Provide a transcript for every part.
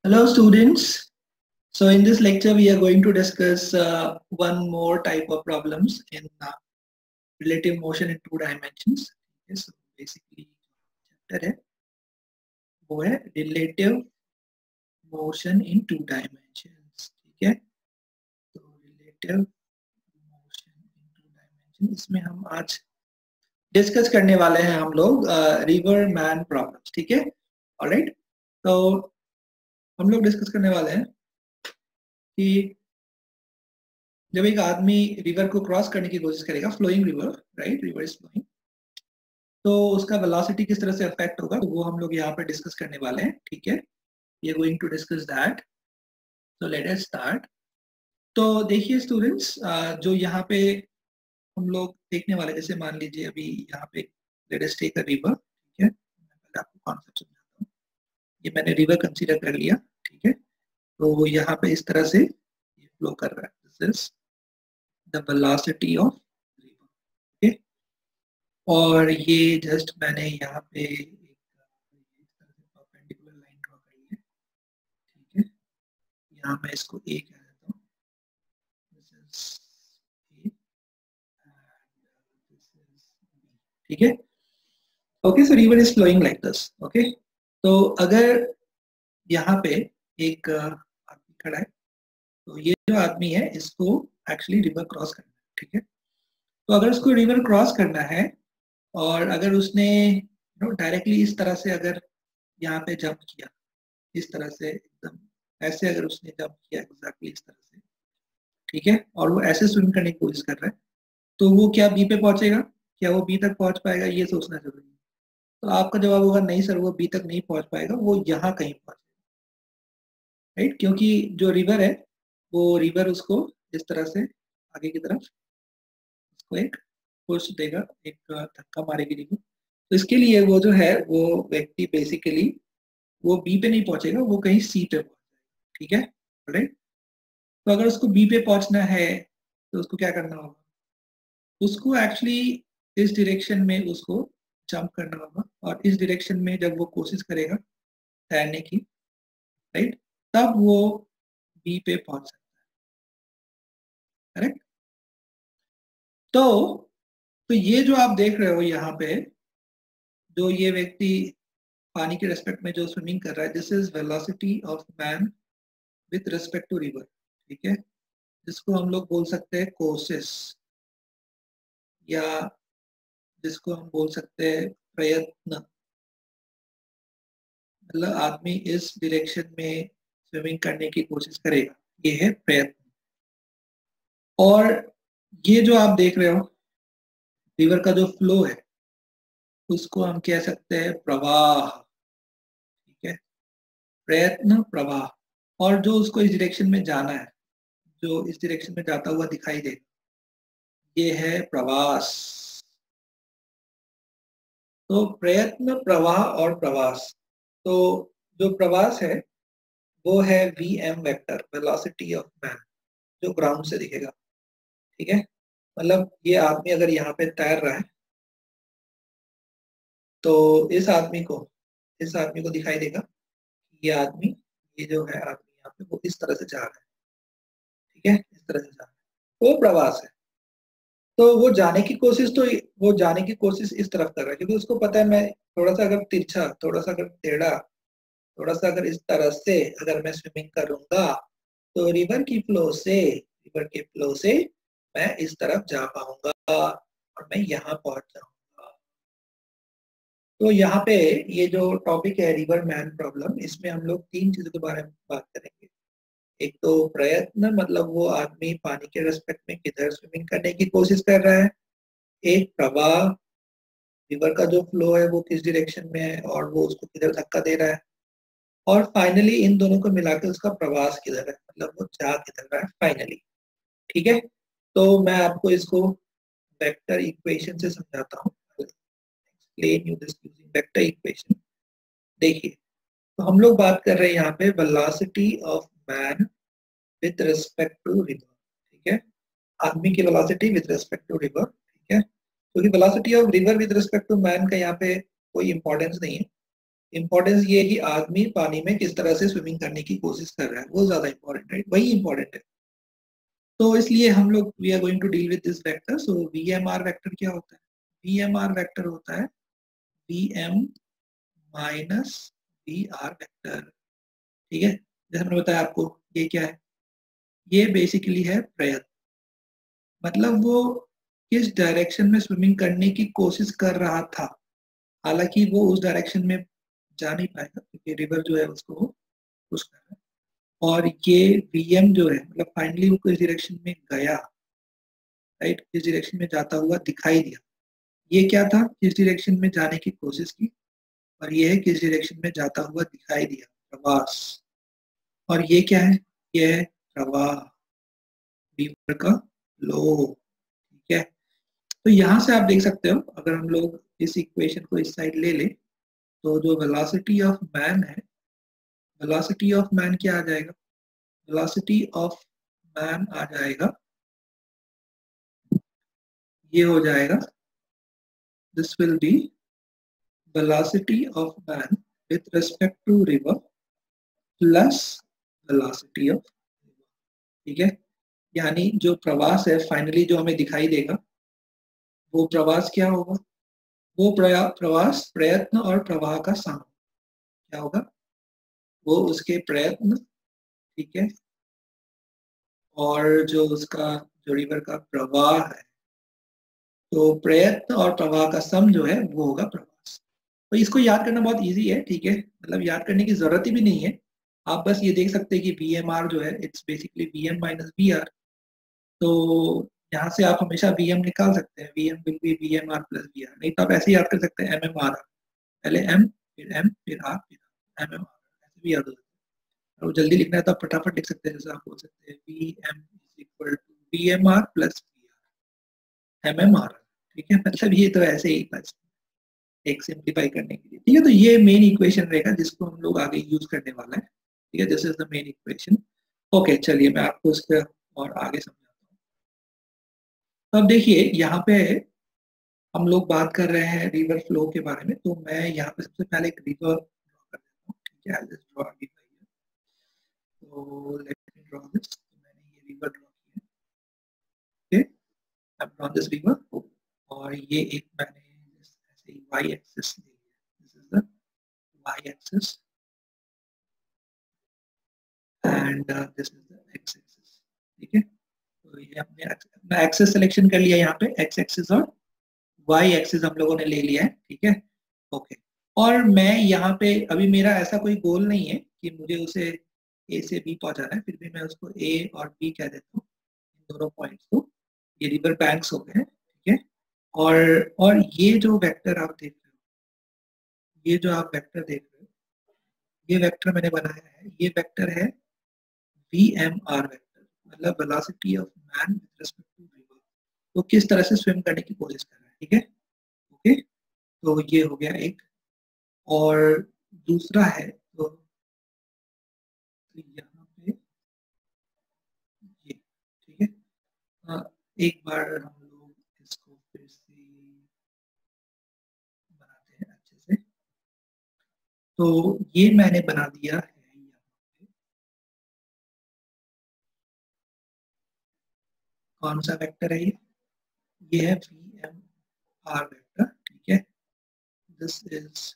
Hello students. So in this lecture we are going to discuss one more type of problems in relative motion in two dimensions. Okay, so basically chapter है वो है relative motion in two dimensions. ठीक है, तो relative motion in two dimensions इसमें हम आज discuss करने वाले हैं हम लोग रिवर मैन प्रॉब्लम्स. ठीक है, ऑलराइट. तो हम लोग डिस्कस करने वाले हैं कि जब एक आदमी रिवर को क्रॉस करने की कोशिश करेगा, flowing river, right, river is flowing, तो उसका वेलोसिटी किस तरह से अफेक्ट होगा, तो वो हम लोग यहाँ पे डिस्कस करने वाले हैं. ठीक है, we are going to discuss that. तो लेट अस स्टार्ट. तो देखिए स्टूडेंट्स, जो यहाँ पे हम लोग देखने वाले, जैसे मान लीजिए अभी यहाँ पे let us take a river. ठीक है, मैं पहले आपको कॉन्सेप्ट समझाता हूँ. ये मैंने रिवर कंसीडर कर लिया. ठीक है, तो यहाँ पे इस तरह से ये फ्लो कर रहा है. This is the velocity of river. Okay, और ये जस्ट मैंने यहाँ पे एक परपेंडिकुलर लाइन ड्रॉ करी है. ठीक है, यहाँ मैं इसको ए कह देता हूँ. ठीक है, okay. So river is flowing like this. Okay, तो अगर यहाँ पे एक आदमी खड़ा है, तो ये जो आदमी है इसको एक्चुअली रिवर क्रॉस करना है. ठीक है, तो अगर उसको रिवर क्रॉस करना है और अगर उसने डायरेक्टली इस तरह से अगर यहाँ पे जंप किया, इस तरह से एकदम ऐसे अगर उसने जंप किया एग्जैक्टली इस तरह से, ठीक है, और वो ऐसे स्विम करने की कोशिश कर रहा है, तो वो क्या बी पे पहुंचेगा? क्या वो बी तक पहुंच पाएगा? ये सोचना जरूरी है. तो आपका जवाब होगा नहीं सर, वो बी तक नहीं पहुंच पाएगा, वो यहाँ कहीं पहुंचेगा. राइट, क्योंकि जो रिवर है वो रिवर उसको इस तरह से आगे की तरफ उसको एक पुश देगा, एक धक्का मारेगी रिवर. तो इसके लिए वो जो है वो व्यक्ति बेसिकली वो बी पे नहीं पहुंचेगा, वो कहीं सी पे पहुंचेगा. ठीक है, राइट. तो अगर उसको बी पे पहुंचना है तो उसको क्या करना होगा? उसको एक्चुअली इस डायरेक्शन में उसको जंप करना होगा, और इस डायरेक्शन में जब वो कोशिश करेगा तैरने की, राइट, तब वो बी पे पहुंच सकता है. करेक्ट. तो ये जो आप देख रहे हो यहाँ पे, जो ये व्यक्ति पानी के रेस्पेक्ट में जो स्विमिंग कर रहा है, this is velocity of man with respect to river. ठीक है, जिसको हम लोग बोल सकते हैं कोसिस, या जिसको हम बोल सकते हैं प्रयत्न. मतलब आदमी इस डायरेक्शन में स्विमिंग करने की कोशिश करेगा, ये है प्रयत्न. और ये जो आप देख रहे हो रिवर का जो फ्लो है, उसको हम कह सकते हैं प्रवाह. ठीक है, प्रयत्न, प्रवाह. और जो उसको इस डायरेक्शन में जाना है, जो इस डायरेक्शन में जाता हुआ दिखाई दे, ये है प्रवास. तो प्रयत्न, प्रवाह और प्रवास. तो जो प्रवास है वो है V M vector, velocity of man, जो ग्राउंड से दिखेगा. ठीक है, मतलब ये आदमी अगर यहाँ पे तैर रहा है, तो इस आदमी को दिखाई देगा ये आदमी, ये जो है आदमी यहाँ पे वो इस तरह से जा रहा है. ठीक है, इस तरह से जा रहा है, वो प्रवास है. तो वो जाने की कोशिश, तो वो जाने की कोशिश इस तरफ कर रहा है, क्योंकि उसको पता है मैं थोड़ा सा अगर तिरछा, थोड़ा सा अगर टेढ़ा, थोड़ा सा अगर इस तरह से अगर मैं स्विमिंग करूंगा, तो रिवर के फ्लो से मैं इस तरफ जा पाऊंगा और मैं यहाँ पहुंच जाऊंगा. तो यहाँ पे ये जो टॉपिक है रिवर मैन प्रॉब्लम, इसमें हम लोग तीन चीजों के बारे में बात करेंगे. एक तो प्रयत्न, मतलब वो आदमी पानी के रेस्पेक्ट में किधर स्विमिंग करने की कोशिश कर रहा है. एक प्रवाह, रिवर का जो फ्लो है वो किस डायरेक्शन में है और वो उसको किधर धक्का दे रहा है. और फाइनली इन दोनों को मिलाकर उसका प्रवास किधर है, मतलब वो जा किधर रहा है फाइनली. ठीक है, तो मैं आपको इसको वेक्टर इक्वेशन से समझाता हूँ. Explain you this using vector equation. देखिए, तो हम लोग बात कर रहे हैं यहाँ पे velocity of man with respect to river. ठीक है, आदमी की velocity with respect to river. ठीक है, क्योंकि velocity of river with respect to man का यहाँ पे कोई इंपॉर्टेंस नहीं है. इंपॉर्टेंस ये है कि आदमी पानी में किस तरह से स्विमिंग करने की कोशिश कर रहा है, वो ज्यादा इंपॉर्टेंट है, वही इंपॉर्टेंट है। तो इसलिए हम लोग we are going to deal with this vector. So V M R vector क्या होता है? वी एम आर वेक्टर होता है V M minus V R vector. ठीक है, जैसे मैंने बताया आपको, ये क्या है? ये बेसिकली है प्रयत्न, मतलब वो किस डायरेक्शन में स्विमिंग करने की कोशिश कर रहा था। हालांकि वो उस डायरेक्शन में जा नहीं पाएगा क्योंकि रिवर जो है उसको पुश कर रहा है। और ये वीएम जो है, मतलब फाइनली वो किस डायरेक्शन में गया, राइट, किस डायरेक्शन में जाता हुआ दिखाई दिया। ये क्या था? किस डायरेक्शन में जाने की कोशिश की, और ये है किस डायरेक्शन में जाता हुआ दिखाई दिया, प्रवास। और ये क्या है? ये है प्रवाह, रिवर का लो। ठीक है, तो यहाँ से आप देख सकते हो, अगर हम लोग इस इक्वेशन को इस साइड ले ले, तो जो वेलोसिटी ऑफ मैन है, वेलोसिटी ऑफ मैन क्या आ जाएगा? वेलोसिटी ऑफ मैन आ जाएगा, ये हो जाएगा, this will be velocity of man with respect to river plus velocity of river। ठीक है, यानी जो प्रवास है फाइनली जो हमें दिखाई देगा, वो प्रवास क्या होगा? वो प्रवास प्रयत्न और प्रवाह का सम क्या होगा? वो उसके प्रयत्न, ठीक है, और जो उसका जो रिवर का प्रवाह है, तो प्रयत्न और प्रवाह का सम जो है वो होगा प्रवास। तो इसको याद करना बहुत इजी है, ठीक है, मतलब याद करने की जरूरत ही भी नहीं है। आप बस ये देख सकते हैं कि वी एम आर जो है it's basically V M minus V R. तो यहाँ से आप हमेशा वी एम निकाल सकते हैं, V M will be V M R plus V R. नहीं तो आप ऐसे याद कर सकते हैं एम एम आर, पहले एम फिर आर फिर एम एम आर, ऐसे भी याद हो सकता है। और जल्दी लिखना है तो आप फटाफट लिख सकते हैं, जैसे आप बोल सकते हैं V M is equal to V M R plus V R M M R. ठीक है, मतलब ये तो ऐसे ही बस एक सिंप्लीफाई करने के लिए। ठीक है, तो ये मेन इक्वेशन रहेगा जिसको हम लोग आगे यूज करने वाला है। ठीक है, this is the main equation. Okay, चलिए मैं आपको इसका और आगे समझाता हूँ। तो अब देखिए यहाँ पे हम लोग बात कर रहे हैं रिवर फ्लो के बारे में, तो मैं यहाँ पे सबसे पहले एक रिवर ड्रॉ कर देता हूँ। ठीक है, I'll just draw a river here. तो लेट मी ड्रॉ दिस। मैंने ये रिवर ड्रॉ किया। Okay, I draw this river, और ये एक मैंने ऐसे वाई एक्सिस ले लिया, this is the Y axis and this is the X axis. ठीक है, तो ये हमने अपना एक्सिस सिलेक्शन कर लिया, यहाँ पे एक्स एक्सिस और वाई एक्सिस हम लोगों ने ले लिया है। ठीक है, ओके। और मैं यहाँ पे अभी मेरा ऐसा कोई गोल नहीं है कि मुझे उसे ए से बी पहुंचाना है, फिर भी मैं उसको ए और बी कह देता हूँ, इन दोनों पॉइंट्स को। ये रिवर बैंक्स हो गए हैं, ठीक है। और ये जो वेक्टर आप देख रहे हो, ये जो आप वेक्टर देख रहे हो, ये वेक्टर मैंने बनाया है, ये वेक्टर है वी एम आर वेक्टर, मतलब velocity of man with respect to river. तो किस तरह से स्विम करने की कोशिश कर रहा है। ठीक है, ओके, तो ये हो गया एक। और दूसरा है, तो यहाँ पे ये, ठीक है। एक बार हम लोग इसको फिर से बनाते हैं अच्छे से। तो ये मैंने बना दिया है यहाँ पे, कौन सा वेक्टर है ये है वी एम आर वेक्टर। ठीक है, this is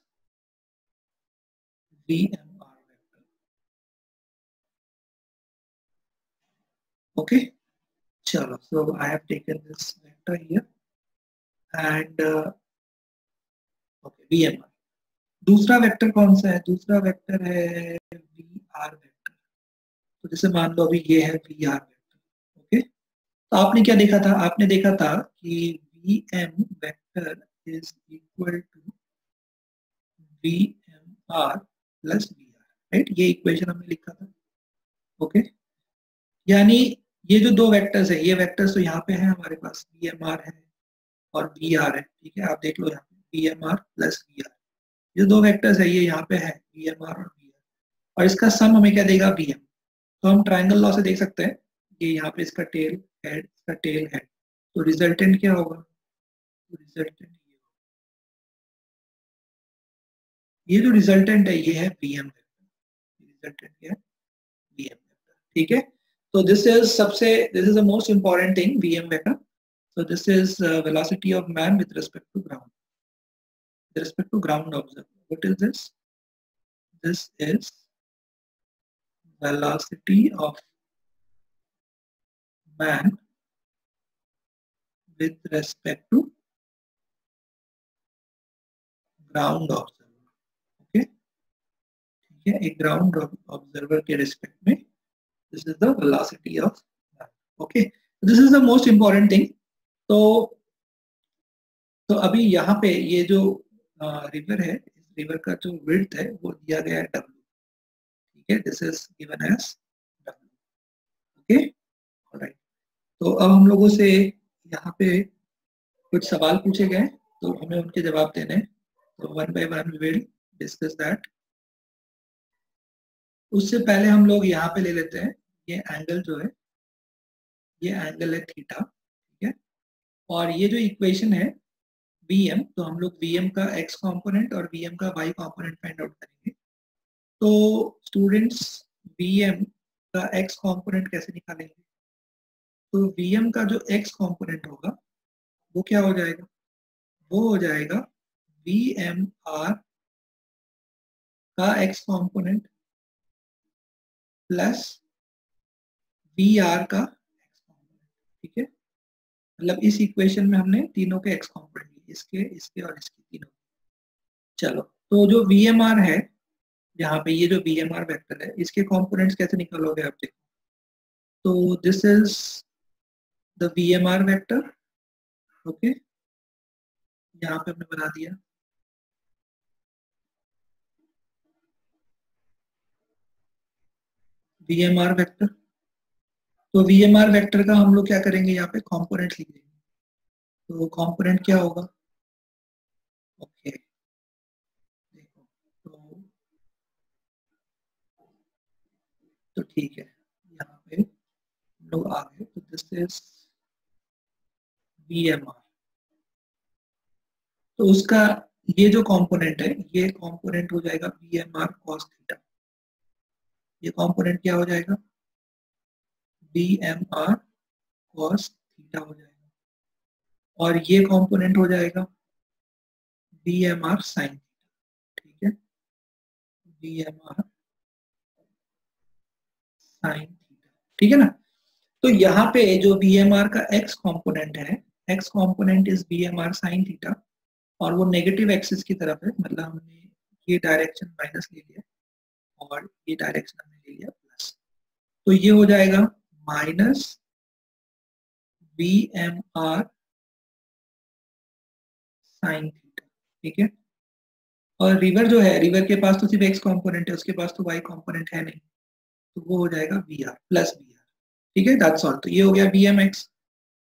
V M R vector. Okay, चलो, so I have taken this vector here and okay VMR। दूसरा वेक्टर कौन सा है? दूसरा वेक्टर है वी आर वेक्टर। तो जैसे मान लो अभी ये है वी आर वेक्टर। ओके, तो आपने क्या देखा था? आपने देखा था कि V M vector is equal to V M R plus V R, right, ये इक्वेशन हमने लिखा था। ओके, यानी ये जो दो वेक्टर्स है, ये वेक्टर्स तो यहाँ पे है हमारे पास, वी एम आर है और वी आर है। ठीक है, आप देख लो यहाँ पे V M R plus V R, ये दो वेक्टर्स है, ये यहाँ पे है वी एम आर और वी आर, और इसका सम हमें क्या देगा? V M. तो हम ट्राइंगल लॉ से देख सकते हैं, ये यहाँ पे इसका टेल हेड, इसका टेल हेड, तो रिजल्टेंट क्या होगा? तो रिजल्टेंट ये ये जो रिजल्टेंट है ये है वीएम वेक्टर, रिजल्टेंट क्या है वीएम वेक्टर, ठीक है। तो this is the most important thing, VM vector. So this is velocity of man with respect to ground. With respect to ground observer. What is this? This is velocity of man with respect to ground observer. Okay. ठीक है, एक ground observer के respect में this is the velocity of man. Okay. This is the most important thing. तो अभी यहाँ पे ये जो रिवर है, इस रिवर का जो विड्थ है वो दिया गया है W, ठीक है, this is given as W, okay, alright. तो अब हम लोगों से यहाँ पे कुछ सवाल पूछे गए, तो हमें उनके जवाब देने हैं, तो one by one we will discuss that. उससे पहले हम लोग यहाँ पे ले लेते हैं, ये एंगल जो है, ये एंगल है थीटा, ठीक है, और ये जो इक्वेशन है Vm, तो हम लोग Vm का x कंपोनेंट और Vm का y कंपोनेंट फाइंड आउट करेंगे। तो स्टूडेंट्स Vm का x कंपोनेंट कैसे निकालेंगे? तो Vm का जो x कंपोनेंट होगा वो क्या हो जाएगा? वो हो जाएगा VMR का x कंपोनेंट प्लस VR का x कंपोनेंट, ठीक है। मतलब इस इक्वेशन में हमने तीनों के x कंपोनेंट, इसके, इसके और इसके तीनों। चलो, तो जो VMR है यहाँ पे, ये जो VMR वेक्टर है, इसके कंपोनेंट्स कैसे निकालोगे आप देखो। तो this is the VMR vector, okay, यहाँ पे हमने बना दिया। VMR वेक्टर, तो VMR वेक्टर का हम लोग क्या करेंगे, यहाँ पे कंपोनेंट लिख देंगे। तो कंपोनेंट क्या होगा, ओके, देखो, तो ठीक है, यहाँ पे हम लोग आ गए। तो दिस इज VMR, तो उसका ये जो कंपोनेंट है, ये कंपोनेंट हो जाएगा VMR cos थीटा। ये कंपोनेंट क्या हो जाएगा, VMR cos थीटा हो जाएगा, और ये कंपोनेंट हो जाएगा VMR sin थीटा, ठीक है, VMR sin थीटा, ठीक है ना। तो यहाँ पे जो VMR का x कंपोनेंट है, x component is VMR sin theta, और वो नेगेटिव एक्सिस की तरफ है, मतलब हमने ये डायरेक्शन माइनस ले लिया और ये डायरेक्शन हमने ले लिया प्लस, तो ये हो जाएगा माइनस VMR sin थीटा, ठीक है। और रिवर जो है, रिवर के पास तो सिर्फ x कंपोनेंट है, उसके पास तो y कंपोनेंट है नहीं, तो वो हो जाएगा VR प्लस VR, ठीक है, दैट्स ऑल। तो ये हो गया VMX।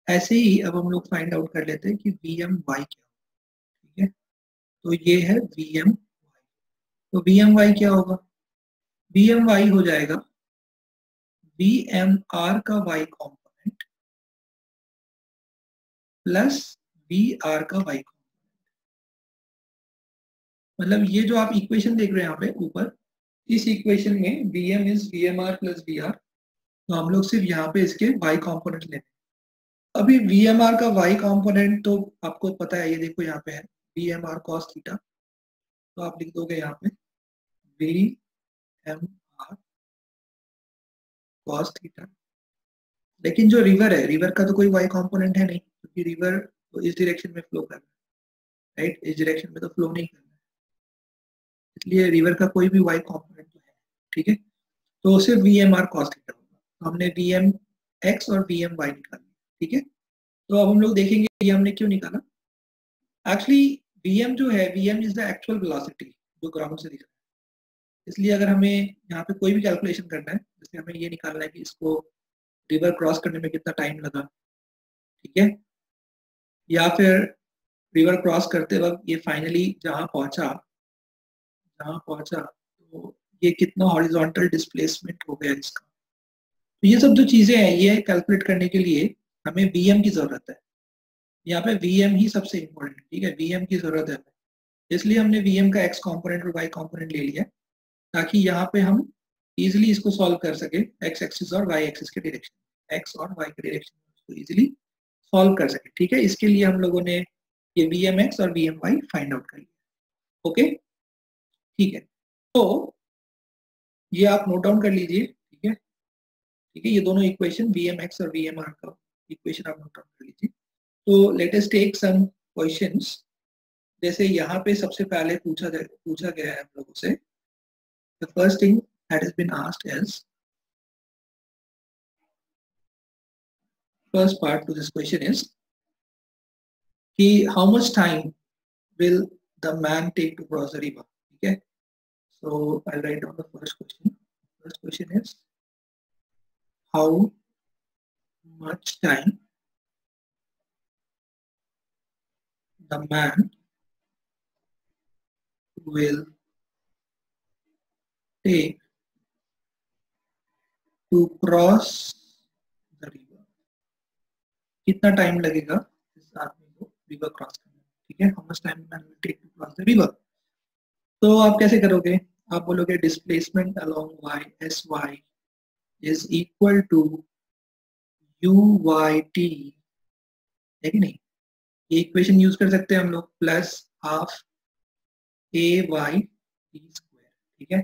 ऐसे ही अब हम लोग फाइंड आउट कर लेते हैं कि VMY क्या होगा, ठीक है। तो ये है VMY, तो VMY क्या होगा, VMY हो जाएगा VMR का y कंपोनेंट प्लस VR का y कंपोनेंट। मतलब ये जो आप इक्वेशन देख रहे हैं यहाँ पे ऊपर, इस इक्वेशन में Vm is VMR plus VR, तो हम लोग सिर्फ यहाँ पे इसके y कंपोनेंट लेते हैं। अभी VMR का y कंपोनेंट तो आपको पता है, ये देखो यहाँ पे है VMR cos थीटा, तो आप लिख दोगे यहाँ पे VMR cos थीटा। लेकिन जो रिवर है, रिवर का तो कोई y कंपोनेंट है नहीं, क्योंकि रिवर तो इस डायरेक्शन में फ्लो कर रहा है, राइट, इस डायरेक्शन में तो फ्लो नहीं कर रहा है, इसलिए रिवर का कोई भी y कंपोनेंट तो है, ठीक है। तो सिर्फ VMR cos थीटा होगा, तो हमने VMX और VMY निकाल लिया, ठीक है। तो अब हम लोग देखेंगे ये हमने क्यों निकाला। एक्चुअली Vm जो है, Vm is the actual velocity जो ग्राउंड से दिख रहा है, इसलिए अगर हमें यहाँ पे कोई भी कैलकुलेशन करना है, जैसे हमें ये निकालना है कि इसको रिवर क्रॉस करने में कितना टाइम लगा, ठीक है, या फिर रिवर क्रॉस करते वक्त ये फाइनली जहाँ पहुंचा, तो ये कितना हॉरिजॉन्टल डिस्प्लेसमेंट हो गया इसका, तो ये सब जो चीजें हैं ये कैलकुलेट करने के लिए हमें Vm की जरूरत है। यहाँ पे Vm ही सबसे इम्पोर्टेंट, ठीक है, Vm की जरूरत है। इसलिए हमने वीएम का एक्स कंपोनेंट और वाई कंपोनेंट ले लिया ताकि यहाँ पे हम इजीली इसको सॉल्व कर सके एक्स एक्सिस और वाई एक्सिस के डायरेक्शन, एक्स और वाई के डायरेक्शन में इसको इजीली सॉल्व कर सके। ठीक है, इसके लिए हम लोगों ने ये वी एम एक्स और V M Y find out कर लिया। ओके, ठीक है, तो ये आप नोट डाउन कर लीजिए। ठीक है, ठीक है, ये दोनों इक्वेशन वी एम एक्स और वी एम आर का इक्वेशन आप नोट डाउन कर लीजिए। तो let us take some questions. जैसे यहाँ पे सबसे पहले पूछा गया है हम लोगों से, the first thing that has been asked is, first part to this question is how much time will the man take to cross the river? Okay, so I'll write down the first question. First question is how much time the man will take to cross the river. कितना time लगेगा इस आदमी को river cross करने में? ठीक है, how much time the man will take to cross the river. तो आप कैसे करोगे? आप बोलोगे displacement along y sy is equal to uyt, है कि नहीं? ये इक्वेशन यूज कर सकते हैं हम लोग, प्लस हाफ ए वाई टी स्क्वायर। ठीक है,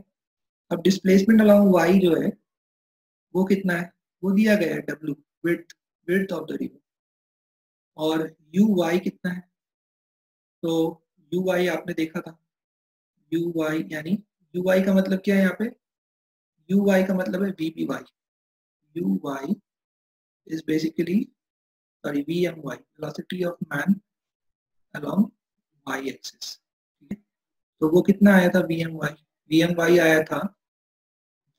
अब डिस्प्लेसमेंट अलोंग y जो है वो कितना है? वो दिया गया है w, width of the river, और यू वाई कितना है? तो यू वाई आपने देखा था, यू वाई यानी यू वाई का मतलब क्या है यहाँ पे? यू वाई का मतलब है V P Y. U Y is basically sorry V M Y, velocity of man along Y axis. ठीक है, तो वो कितना आया था V M Y? V M Y आया था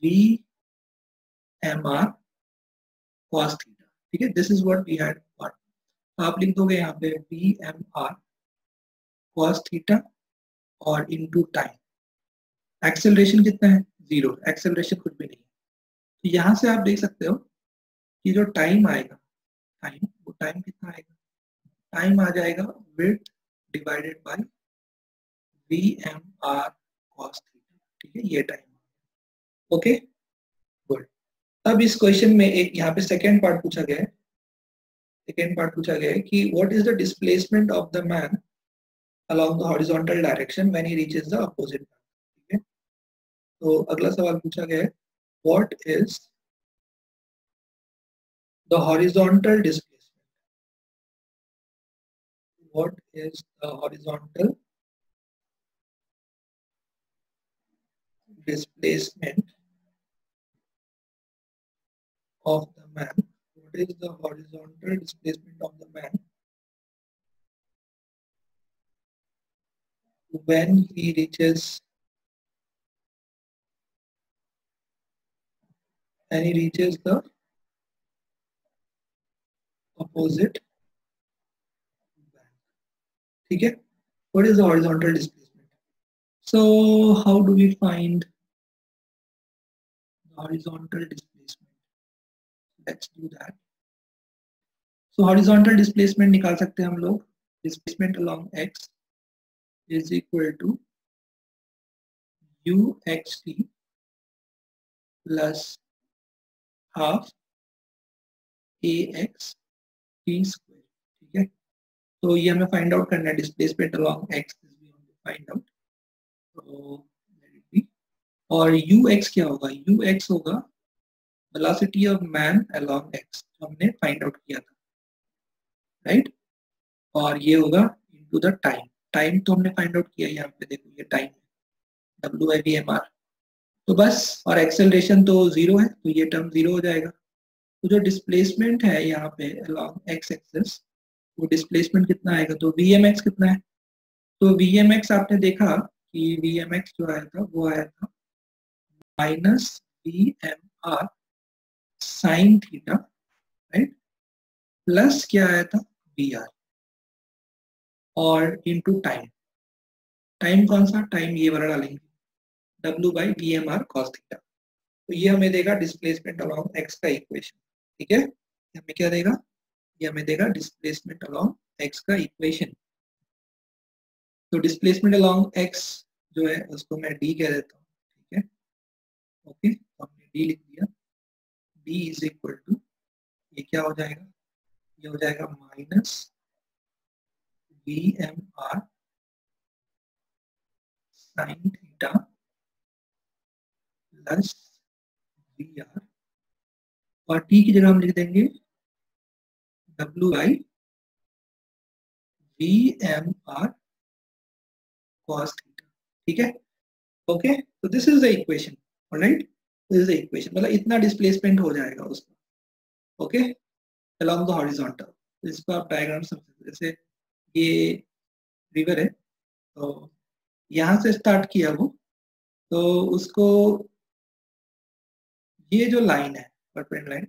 V M R cos theta. ठीक है, this is what we had got. आप लिख दोगे यहाँ पे V M R cos theta और इनटू टाइम। एक्सेलरेशन कितना है? 0, एक्सेलरेशन कुछ भी नहीं है। तो यहाँ से आप देख सकते हो कि जो टाइम आएगा, टाइम, वो टाइम कितना आएगा? टाइम आ जाएगा width divided by V M R cos theta. ठीक है, ये टाइम। Okay, good. अब इस क्वेश्चन में एक यहाँ पे सेकेंड पार्ट पूछा गया है। सेकेंड पार्ट पूछा गया है कि what is the displacement of the man along the horizontal direction when he reaches the opposite bank. ठीक है, तो अगला सवाल पूछा गया है what is the horizontal displacement? What is the horizontal displacement of the man? What is the horizontal displacement of the man when he reaches the opposite bank? ठीक है, what is the horizontal displacement? So how do we find the horizontal displacement? Let's do that. So horizontal displacement निकाल सकते हैं हम लोग, displacement along x is equal to uxt plus half ax t square। ठीक है, तो ये हमें फाइंड आउट करना है, displacement along x find out. तो और ux क्या होगा? ux होगा velocity of man along x, जो हमने फाइंड आउट किया था, राइट? और ये होगा इनटू द टाइम। टाइम तो हमने फाइंड आउट किया, यहाँ पे देखो ये टाइम है w/v/m/r। तो बस, और एक्सेलरेशन तो 0 है, तो ये टर्म 0 हो जाएगा। तो जो डिस्प्लेसमेंट है यहाँ पे along x एक्सिस, वो डिस्प्लेसमेंट कितना आएगा? तो vmx कितना है? तो vmx आपने देखा कि vmx जो आया था वो आया था minus vmr sine theta, right, plus क्या आया था? vr, और इनटू टाइम। टाइम कौन सा? टाइम ये वाला डालेंगे, w/v/m/r cos थीटा। तो ये हमें देगा डिस्प्लेसमेंट अलोंग x का इक्वेशन। ठीक है, हमें क्या देगा? ये हमें देगा डिस्प्लेसमेंट अलोंग x का इक्वेशन। तो डिस्प्लेसमेंट अलोंग एक्स जो है उसको मैं डी कह देता हूँ, ठीक है। ओके, तो हमने डी लिख दिया। डी इज इक्वल टू, ये क्या हो जाएगा, ये हो जाएगा minus V M R sine theta plus V R, और टी की जगह हम लिख देंगे W I V M R cos theta, ठीक है। ओके, तो this is the equation, alright, this is the equation, मतलब इतना डिस्प्लेसमेंट हो जाएगा उसका। Okay, along the horizontal. इसको आप डायग्राम समझ, जैसे ये रिवर है, तो यहाँ से स्टार्ट किया वो, तो उसको ये जो लाइन है परपेंडिकुलर लाइन,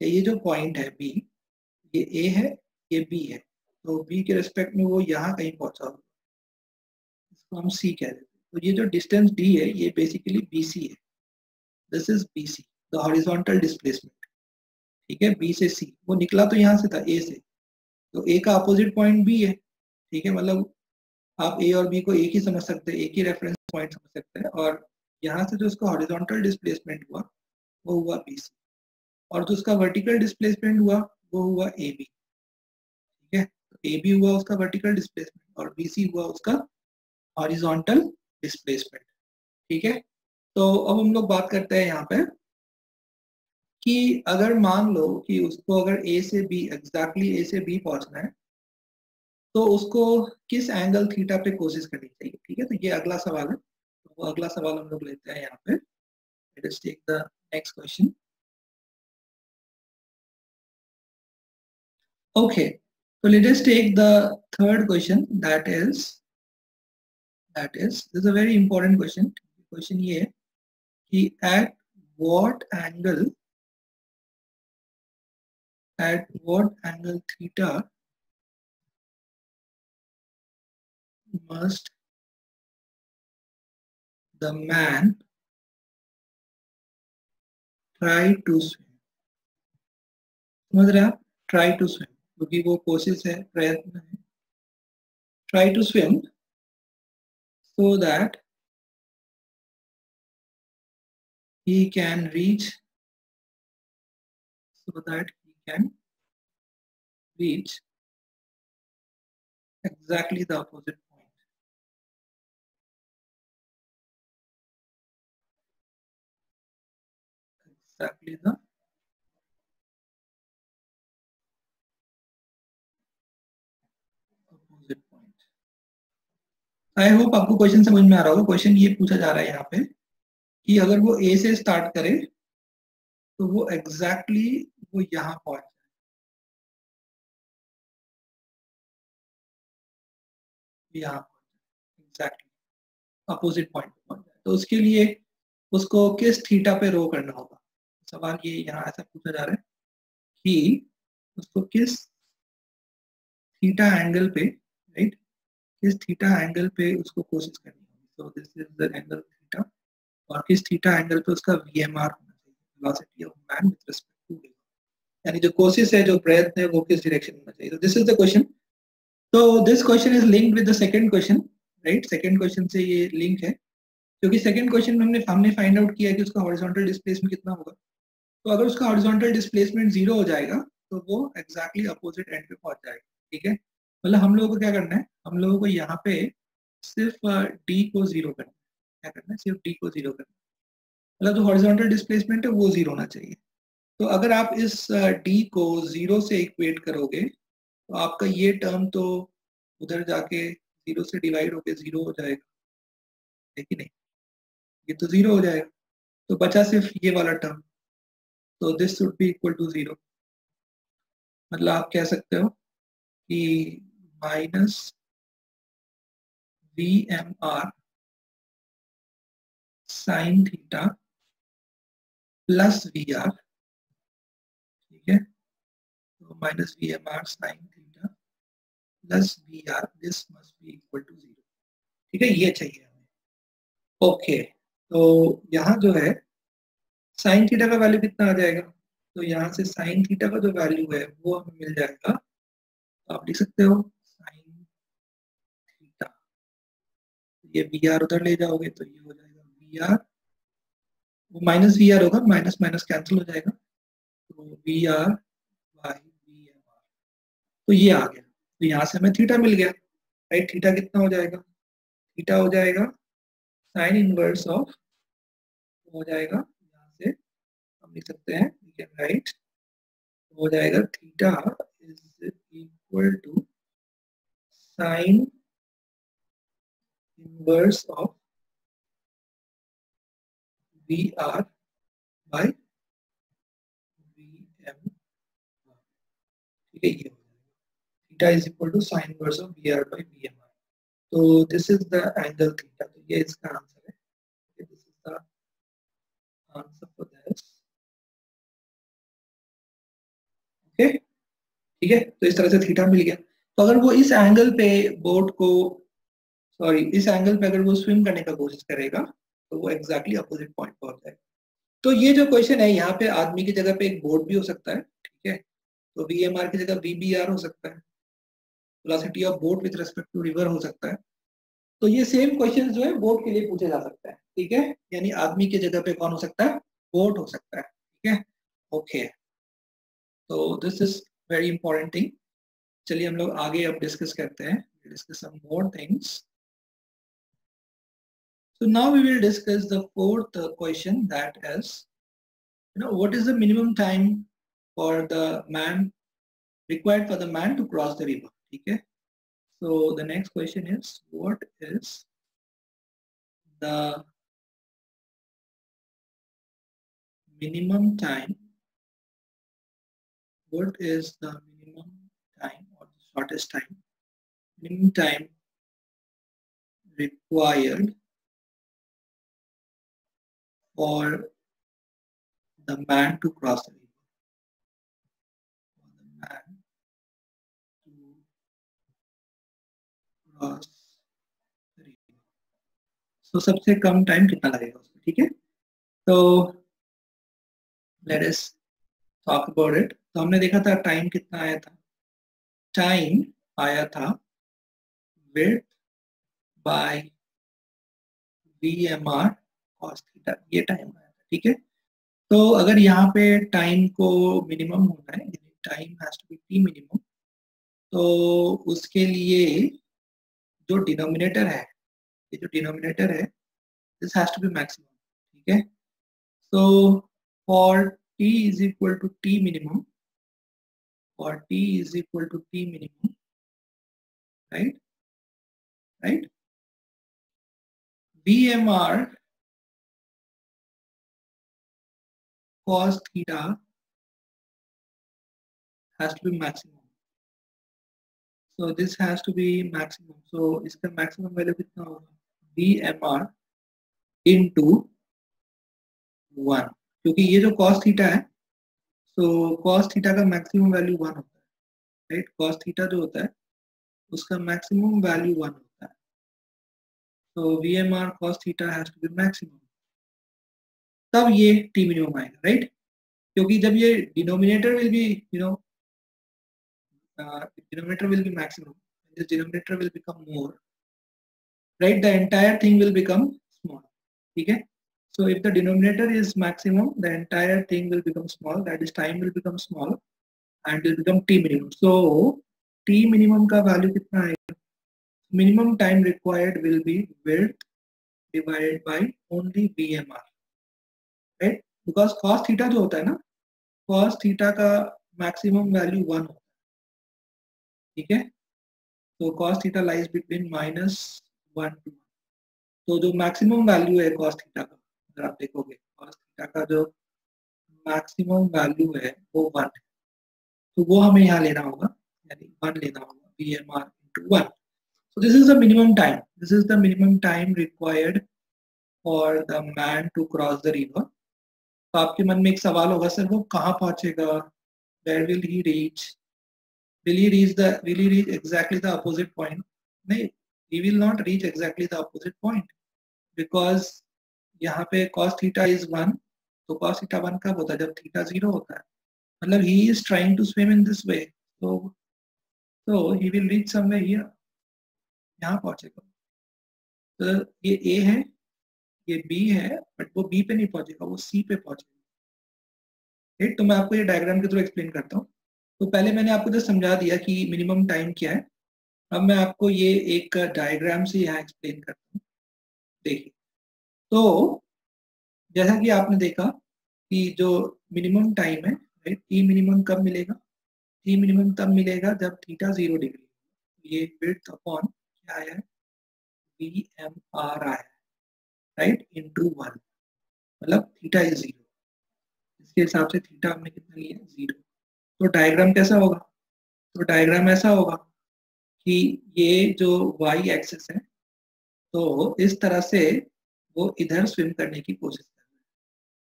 ये जो पॉइंट है बी, ये ए है, ये बी है, तो बी के रिस्पेक्ट में वो यहाँ कहीं पहुंचा होगा, इसको हम सी कह देते हैं। तो ये जो डिस्टेंस डी है ये बेसिकली बी सी है, this is B C, the horizontal displacement, ठीक है। बी से सी, वो निकला तो यहाँ से था ए से, तो ए का अपोजिट पॉइंट बी है, ठीक है। मतलब आप ए और बी को एक ही समझ सकते हैं, एक ही रेफरेंस पॉइंट समझ सकते हैं, और यहाँ से जो उसका हॉरिजॉन्टल डिस्प्लेसमेंट हुआ वो हुआ बी सी, और जो उसका वर्टिकल डिस्प्लेसमेंट हुआ वो हुआ ए बी, ठीक है। तो ए बी हुआ उसका वर्टिकल डिस्प्लेसमेंट और बी सी हुआ उसका हॉरिजॉन्टल डिस्प्लेसमेंट, ठीक है। तो अब हम लोग बात करते हैं यहाँ पे कि अगर मान लो कि उसको अगर ए से बी, एग्जैक्टली ए से बी पहुंचना है, तो उसको किस एंगल थीटा पे कोशिश करनी चाहिए, ठीक है। तो ये अगला सवाल है, तो वो अगला सवाल हम लोग लेते हैं यहाँ पे। Let us take the next question. Okay, so let us take the third question, that is this is a very important question. Question ये है कि at what angle theta must the man try to swim? समझ रहे हैं आप, try to swim, क्योंकि वो कोशिश है, प्रयत्न है, try to swim so that he can reach exactly the opposite point. Exactly the opposite point. I hope आपको क्वेश्चन समझ में आ रहा होगा। क्वेश्चन ये पूछा जा रहा है यहाँ पे कि अगर वो ए से स्टार्ट करे तो वो एग्जैक्टली वो यहाँ पहुंच जाए, यहाँ एग्जैक्टली अपोजिट पॉइंट पे पहुंच जाए, तो उसके लिए उसको किस थीटा पे रो करना होगा। सवाल ये यहाँ ऐसा पूछा जा रहा है कि उसको किस थीटा एंगल पे, राइट, किस थीटा एंगल पे उसको कोशिश करनी होगी। So this is the angle theta, और किस थीटा एंगल पे उसका वीएमआर होना चाहिए, velocity of man with respect to, यानी जो कोशिश है, जो प्रयत्न है, वो किस डायरेक्शन में होना चाहिए। तो दिस इज द क्वेश्चन। तो this question is linked with the second question, right, second question से ये लिंक है, क्योंकि सेकंड क्वेश्चन में हमने फाइंड आउट किया कि उसका हॉरिजॉन्टल डिस्प्लेसमेंट कितना होगा। तो अगर उसका हॉरिजॉन्टल डिस्प्लेसमेंट 0 हो जाएगा तो वो एग्जैक्टली अपोजिट एंड पे पहुंच जाएगा, ठीक है। मतलब हम लोगों को क्या करना है, हम लोगों को यहाँ पे सिर्फ डी को 0 करना है। क्या करना है, सिर्फ डी को 0 करना है, मतलब जो हॉरिजॉन्टल डिस्प्लेसमेंट है वो 0 होना चाहिए। तो अगर आप इस डी को 0 से इक्वेट करोगे तो आपका ये टर्म तो उधर जाके 0 से डिवाइड होके 0 हो जाएगा, है कि नहीं, ये तो 0 हो जाएगा, तो बचा सिर्फ ये वाला टर्म, तो this should be equal to 0। मतलब आप कह सकते हो कि minus V M R sine theta plus V R, ठीक है। तो minus V M R sine theta plus V R, this must be equal to 0, ठीक है, ये चाहिए हमें। ओके, तो यहाँ जो है साइन थीटा का वैल्यू कितना आ जाएगा, तो यहाँ से साइन थीटा का जो वैल्यू है वो हमें मिल जाएगा, तो आप लिख सकते हो साइन थीटा ये वी आर उधर ले जाओगे तो ये हो जाएगा वी आर, वो माइनस वी आर होगा, माइनस माइनस कैंसिल हो जाएगा, तो V R by V M R, तो ये आ गया। तो यहाँ से हमें थीटा मिल गया, राइट। थीटा कितना हो जाएगा, थीटा हो जाएगा साइन इनवर्स ऑफ, हो जाएगा यहाँ से हम लिख सकते हैं, वी कैन राइट, हो जाएगा theta is equal to sine inverse of V R by V M, ठीक है। ये theta is equal to sine inverse of V R by V M R, तो this is the angle theta, तो ये इसका answer है, this is the answer for this, okay, ठीक है। तो इस तरह से थीटा मिल गया। तो अगर वो इस एंगल पे बोट को, सॉरी इस एंगल पे अगर वो स्विम करने का कोशिश करेगा तो वो एग्जैक्टली अपोजिट पॉइंट पर होता है। तो ये जो क्वेश्चन है, यहाँ पे आदमी की जगह पे एक बोट भी हो सकता है, ठीक है, तो वी एम आर की जगह वी बी आर हो सकता है, velocity of boat with respect to river हो सकता है। तो ये सेम क्वेश्चन जो है बोट के लिए पूछे जा सकता है, ठीक है, यानी आदमी की जगह पे कौन हो सकता है, बोट हो सकता है, ठीक है, ओके। तो this is very important thing. चलिए हम लोग आगे अब डिस्कस करते हैं, discuss some more things. So now we will discuss the fourth question, that is, what is the minimum time for the man required for the man to cross the river? Okay. So the next question is, what is the minimum time? What is the minimum time or the shortest time? Minimum time required for the man to cross the river. For the man to cross the river. So सबसे कम time कितना लगेगा उसमें, ठीक है। तो let us talk about it. तो हमने देखा था टाइम कितना आया था, टाइम आया था width by V M R cos theta, ये टाइम आया था, ठीक है। तो अगर यहाँ पे टाइम को मिनिमम होना है, time has to be T minimum, तो उसके लिए जो डिनोमिनेटर है, ये जो डिनोमिनेटर है, this has to be maximum, ठीक है। So for T is equal to T minimum, for T is equal to T minimum, right, right, VMR cos theta has to be maximum. So this has to be maximum. So इसका maximum value कितना होगा, VMR into 1, क्योंकि ये जो cos theta है, so cos theta का maximum value 1 होता है, right? Cos theta जो होता है उसका maximum value 1 होता है, so VMR cos theta has to be maximum, तब ये T minimum आएगा, right? क्योंकि जब ये denominator will be, denominator will be maximum, this denominator will become more, right, the entire thing will become small, okay. So if the denominator is maximum, the entire thing will become small, that is time will become small and will become t minimum. So t minimum का value कितना आएगा, minimum time required will be width divided by only VMR, right, because cos theta जो होता है ना, cos theta का maximum value 1 होता है, ठीक है। तो cos theta lies between -1 to 1, तो जो मैक्सिमम वैल्यू है cos थीटा का, अगर आप देखोगे cos थीटा का जो मैक्सिमम वैल्यू है वो 1 है, तो वो हमें यहाँ लेना होगा, यानी 1 लेना होगा, VMR into 1. So this is the minimum time. This is the minimum time required for the man to cross the river. तो आपके मन में एक सवाल होगा, सर वो कहाँ पहुँचेगा? Where will he reach? Will he reach exactly the opposite point? नहीं, he will not reach exactly the opposite point, because यहाँ पे cos theta is 1, तो cos theta 1 कब होता है, जब theta 0 होता है, मतलब he is trying to swim in this way, so he will reach somewhere here, यहाँ पहुंचेगा, तो ये ए है, ये बी है, बट वो बी पे नहीं पहुंचेगा, वो सी पे पहुंचेगा। ठीक, तो मैं आपको ये डायग्राम के थ्रू एक्सप्लेन करता हूँ। तो पहले मैंने आपको जस्ट समझा दिया कि मिनिमम टाइम क्या है। अब मैं आपको ये एक डायग्राम से यहाँ एक्सप्लेन करता हूँ। देखिए, तो जैसा कि आपने देखा कि जो मिनिमम टाइम है, राइट, टी मिनिमम कब मिलेगा? टी मिनिमम तब मिलेगा जब थीटा 0 डिग्री। ये विड्थ अपॉन क्या आया है? वी एम आर आया है, राइट, इनटू 1, मतलब थीटा इज 0। इसके हिसाब से थीटा हमने कितना लिया? 0। तो डायग्राम कैसा होगा? तो डायग्राम ऐसा होगा कि ये जो y एक्सिस है, तो इस तरह से वो इधर स्विम करने की कोशिश कर रहा है।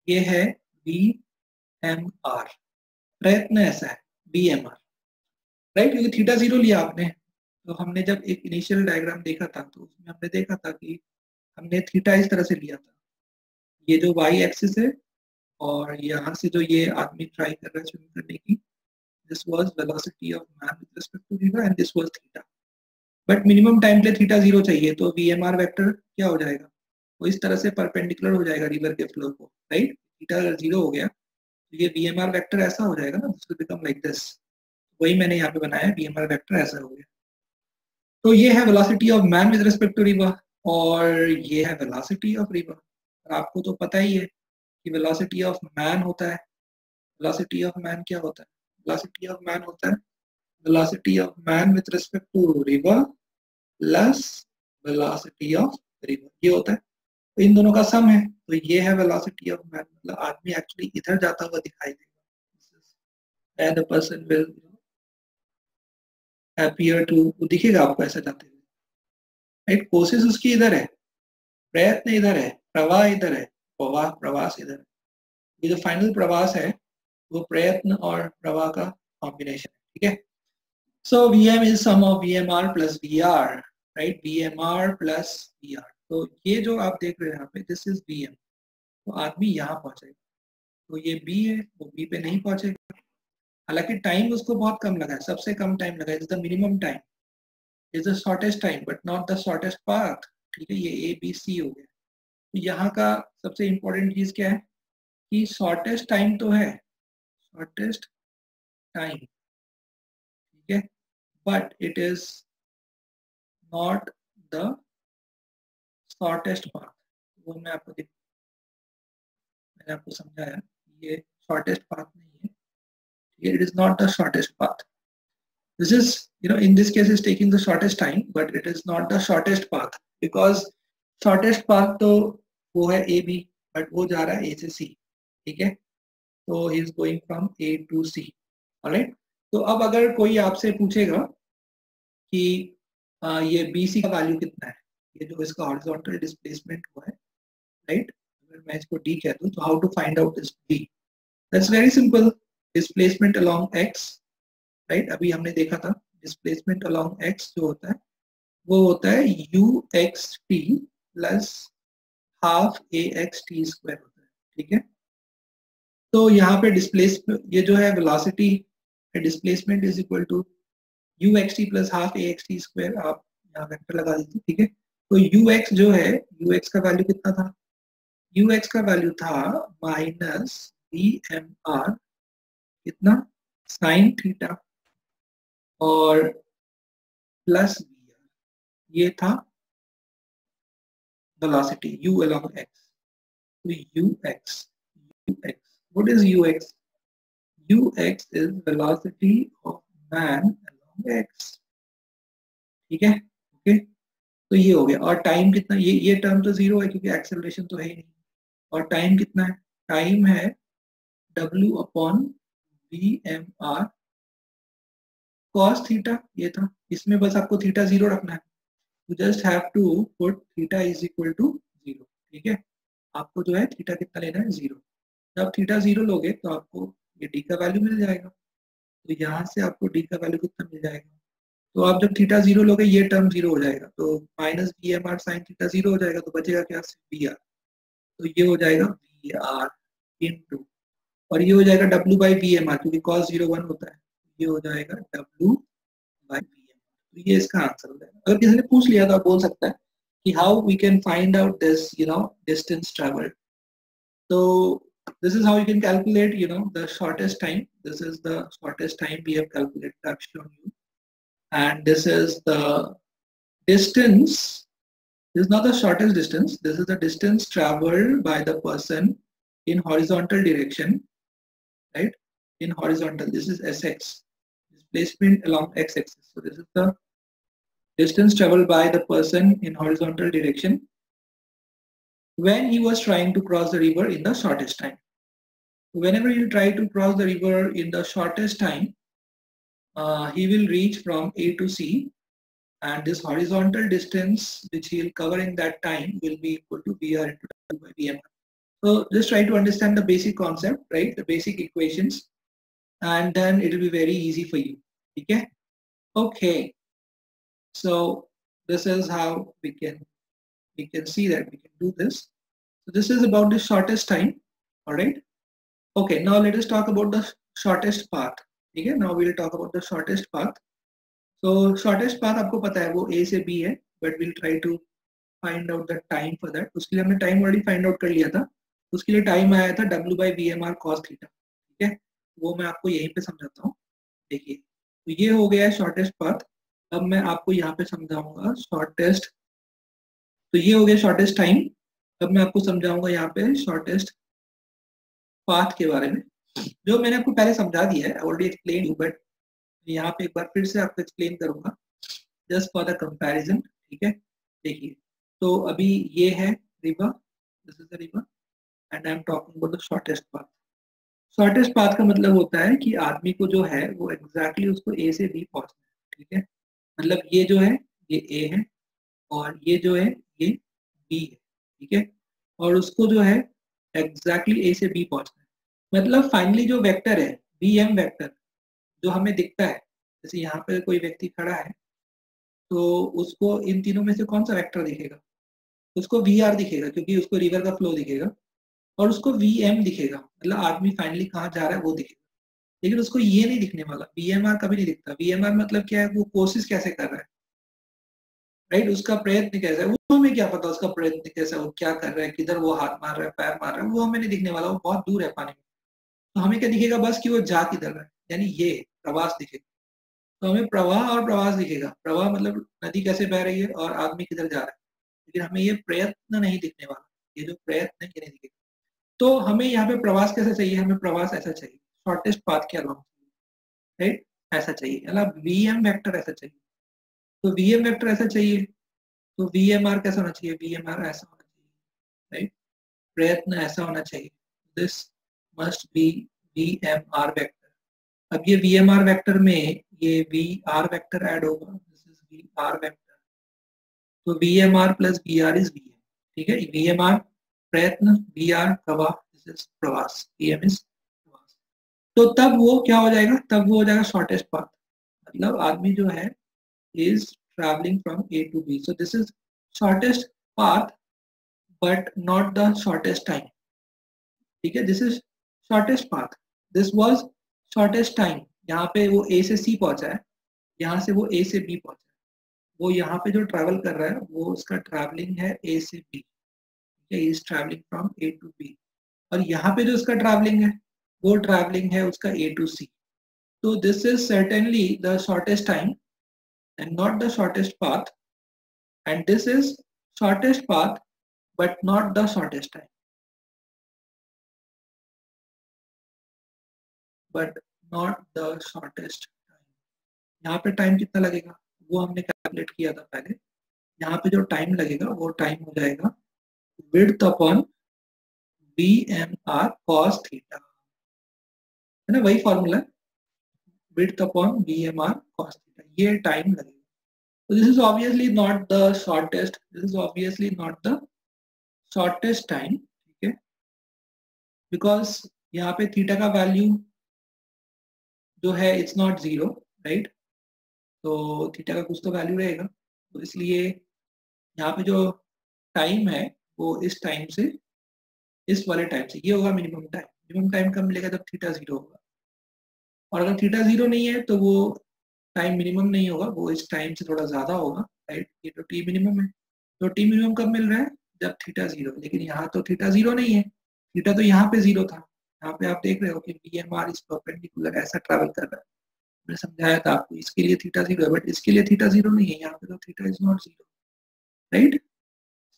ये है बी एम आर, प्रयत्न ऐसा है, बी एम आर, राइट, क्योंकि थीटा 0 लिया आपने। तो हमने जब एक इनिशियल डायग्राम देखा था तो उसमें हमने देखा था कि हमने थीटा इस तरह से लिया था, ये जो y एक्सिस है, और यहाँ से जो ये आदमी ट्राई कर रहा है स्विम करने की, this was velocity of man with respect to river and this was theta. But minimum time पे थीटा 0 चाहिए, तो वीएमआर वेक्टर क्या हो जाएगा? वो इस तरह से परपेंडिकुलर हो जाएगा रिवर के फ्लो को, राइट। थीटा अगर 0 हो गया तो ये वीएमआर वेक्टर ऐसा हो जाएगा ना, this will become like this. वही मैंने यहाँ पे बनाया, वीएमआर वेक्टर ऐसा हो गया। तो ये है velocity of man with respect to river, और ये है वेलोसिटी ऑफ रिवर। और आपको तो पता ही है कि वेलोसिटी ऑफ मैन होता है, वेलोसिटी ऑफ मैन क्या होता है? वेलोसिटी ऑफ मैन होता है velocity of man with respect to river plus velocity of river, ये होता है। तो इन दोनों का सम है, तो ये है वेलोसिटी ऑफ मैन, मतलब आदमी एक्चुअली इधर जाता हुआ दिखाई देगा, the person will appear to, दिखेगा आपको ऐसा जाते हुए, राइट। कोशिश उसकी इधर है, प्रयत्न इधर है, प्रवाह इधर है, प्रवास इधर है। ये जो फाइनल प्रवास है वो प्रयत्न और प्रवाह का कॉम्बिनेशन है, ठीक है। So Vm is sum of VMR plus VR, right? VMR plus VR. तो ये जो आप देख रहे हैं यहाँ पे, this is VM. तो आदमी यहाँ पहुंचेगा, तो ये B है, वो B पे नहीं पहुंचेगा। हालांकि टाइम उसको बहुत कम लगा है, सबसे कम टाइम लगा है, is the minimum time, is the shortest time but not the shortest path, ठीक है। ये ABC हो गया। तो यहाँ का सबसे इम्पोर्टेंट चीज क्या है कि शॉर्टेस्ट टाइम तो है, शॉर्टेस्ट टाइम, ठीक है, but it is not the shortest path. वो मैंने आपको समझाया, ये शॉर्टेस्ट पाथ नहीं है, it is not the shortest path. This is, in this case is taking the shortest time but it is not the shortest path, because shortest path तो वो है AB, बट वो जा रहा है A से C, ठीक है। तो he is going from A to C, alright। तो अब अगर कोई आपसे पूछेगा कि ये BC का वैल्यू कितना है, ये जो इसका हॉरिजॉन्टल डिस्प्लेसमेंट हुआ है, राइट, अगर मैं इसको D कह दूं, तो how to find out this D? That's very simple, displacement along x, right. अभी हमने देखा था डिस्प्लेसमेंट अलोंग x जो होता है वो होता है uxt plus half axt square होता है, ठीक है। तो यहाँ पे डिस्प्लेसमेंट, ये जो है velocity displacement is equal to uxt plus half axt square, आप यहाँ वेक्टर लगा दीजिए, ठीक है। तो ux जो है, ux का वैल्यू कितना था? ux का वैल्यू था माइनस VMR, कितना? साइन थीटा, और प्लस VR, ये था velocity u along x. So ux, what is ux? ux is velocity of man along x, ठीक है, ओके। तो ये हो गया, और टाइम कितना? ये टर्म तो 0 है क्योंकि एक्सेलरेशन तो है ही नहीं। और टाइम कितना है? टाइम है w upon VMR cos theta, ये था। इसमें बस आपको थीटा 0 रखना है, you just have to put theta is equal to 0, ठीक है। आपको जो है थीटा कितना लेना है? 0। जब थीटा 0 लोगे तो आपको ये डी का वैल्यू मिल जाएगा। तो यहाँ से आपको डी का वैल्यू कितना मिल जाएगा? तो आप जब थीटा 0 लोगे ये टर्म 0 हो जाएगा, तो माइनस VMR साइन थीटा 0 हो जाएगा, तो बचेगा क्या? VR। तो ये हो जाएगा VR इनटू, और ये हो जाएगा W बाई VMR, क्योंकि cos 0 1 होता है, ये हो जाएगा W बाई VMR। तो ये इसका आंसर हो जाएगा। अगर किसी ने पूछ लिया तो आप बोल सकता है how we can find out this, distance traveled. So this is how you can calculate, the shortest time. This is the shortest time we have calculated. I've shown you, and this is the distance. This is not the shortest distance. This is the distance traveled by the person in horizontal direction, right? In horizontal, this is Sx. Displacement along x-axis. So this is the distance traveled by the person in horizontal direction when he was trying to cross the river in the shortest time. Whenever you try to cross the river in the shortest time, he will reach from A to C, and this horizontal distance which he will cover in that time will be equal to VR into W by VMR. So just try to understand the basic concept, right? The basic equations, and then it will be very easy for you. Okay? Okay. So this is how we can see that we can do this. So this is about the shortest time. All right. Okay. Now let us talk about the shortest path. Okay. Now we will talk about the shortest path. So shortest path आपको पता है वो A से B है, but we'll try to find out the time for that. उसके लिए हमने time already find out कर लिया था. उसके लिए time आया था W by VMR cos theta. ठीक है. वो मैं आपको यहीं पे समझाता हूँ. देखिए, तो ये हो गया शॉर्टेस्ट पाथ. अब मैं आपको यहाँ पे समझाऊंगा शॉर्टेस्ट. तो ये हो गया शॉर्टेस्ट टाइम. अब मैं आपको समझाऊंगा यहाँ पे शॉर्टेस्ट पाथ के बारे में, जो मैंने आपको पहले समझा दिया है, ऑलरेडी एक्सप्लेन यू, बट यहाँ पे एक बार फिर से आपको एक्सप्लेन करूंगा जस्ट फॉर द कंपैरिजन. ठीक है. देखिए, तो अभी ये है river, this is the river, and I am talking about the shortest path. Shortest path का मतलब होता है कि आदमी को जो है वो एग्जैक्टली उसको ए से बी पहुंचना है. ठीक है. मतलब ये जो है ये ए है, और ये जो है ये बी है. ठीक है. और उसको जो है एग्जैक्टली ए से बी पहुंचना है. मतलब फाइनली जो वेक्टर है बी एम वेक्टर जो हमें दिखता है, जैसे यहाँ पे कोई व्यक्ति खड़ा है तो उसको इन तीनों में से कौन सा वेक्टर दिखेगा? उसको वी आर दिखेगा, क्योंकि उसको रिवर का फ्लो दिखेगा, और उसको वी एम दिखेगा, मतलब आदमी फाइनली कहाँ जा रहा है वो दिखेगा. लेकिन उसको ये नहीं दिखने वाला, वी एम आर कभी नहीं दिखता. वी एम आर मतलब क्या है? वो कोशिश कैसे कर रहा है, राइट? उसका प्रयत्न कैसा है, वो हमें क्या पता उसका प्रयत्न कैसा है, वो क्या कर रहा है, किधर वो हाथ मार रहा है, पैर मार रहा है, वो हमें नहीं दिखने वाला, वो बहुत दूर है पानी में. तो हमें क्या दिखेगा? बस कि वो जा किधर रहा है, यानी ये प्रवास दिखेगा. तो हमें प्रवाह और प्रवास दिखेगा. प्रवाह मतलब नदी कैसे बह रही है और आदमी किधर जा रहा है, लेकिन हमें ये प्रयत्न नहीं दिखने वाला. ये जो प्रयत्न है ये नहीं दिखेगा. तो हमें यहाँ पे प्रवास कैसा चाहिए? हमें प्रवास ऐसा चाहिए, शॉर्टेस्ट पाथ के अलावा, राइट? ऐसा चाहिए, मतलब वी एम वेक्टर ऐसा चाहिए. तो वी एम वेक्टर ऐसा चाहिए, तो वी एम आर कैसा होना चाहिए? वी एम आर ऐसा होना चाहिए, राइट? प्रयत्न ऐसा होना चाहिए. This must be V M R vector. अब ये वी एम आर वेक्टर में ये वी आर वेक्टर ऐड होगा. This is V R vector. तो V M R plus V R is V M. ठीक है. वी एम आर प्रयत्न, V R प्रवाह, दिस इज प्रवास, वी एम इज प्रवास. तो तब वो क्या हो जाएगा? तब वो हो जाएगा शॉर्टेस्ट पाथ. मतलब आदमी जो है is traveling from A to B. So this is shortest path but not the shortest time. ठीक है. This is shortest path. This was shortest time. यहाँ पे वो A से C पहुंचा है, यहाँ से वो A से B पहुंचा है. वो यहाँ पे जो ट्रैवल कर रहा है वो उसका ट्रैवलिंग है A से B. ठीक है. He is traveling from A to B. और यहाँ पे जो उसका ट्रैवलिंग है वो ट्रैवलिंग है उसका A to C. So this is certainly the shortest time and not the shortest path, and this is shortest path but not the shortest time, but not the shortest time. यहाँ पे time कितना लगेगा वो हमने calculate किया था पहले. यहाँ पे जो टाइम लगेगा वो टाइम हो जाएगा width upon B M R cos theta, है ना? वही फॉर्मूला है, width upon B M R cos theta. ये टाइम लगेगा. So this is obviously not the shortest. This is obviously not the shortest time. ठीक है. Because यहाँ पे थीटा का वैल्यू जो है इट्स नॉट जीरो, राइट? तो थीटा का कुछ तो वैल्यू रहेगा. तो इसलिए यहाँ पे जो टाइम है वो इस टाइम से, इस वाले टाइम से ये होगा मिनिमम टाइम. मिनिमम टाइम कब मिलेगा? जब थीटा जीरो होगा. और अगर थीटा जीरो नहीं है तो वो टाइम मिनिमम नहीं होगा, वो इस टाइम से थोड़ा ज्यादा होगा, राइट? ये तो टी मिनिमम है. तो टी मिनिमम कब मिल रहा है? जब थीटा 0, लेकिन यहाँ तो थीटा 0 नहीं है, थीटा तो यहाँ पे 0 था। यहाँ पे आप देख रहे हो कि VMR इज परपेंडिकुलर ऐसा ट्रैवल कर रहा है। मैंने समझाया था आपको, इसके लिए थीटा 0 है, बट इसके लिए थीटा 0 नहीं है, यहाँ पे तो theta is not 0, right?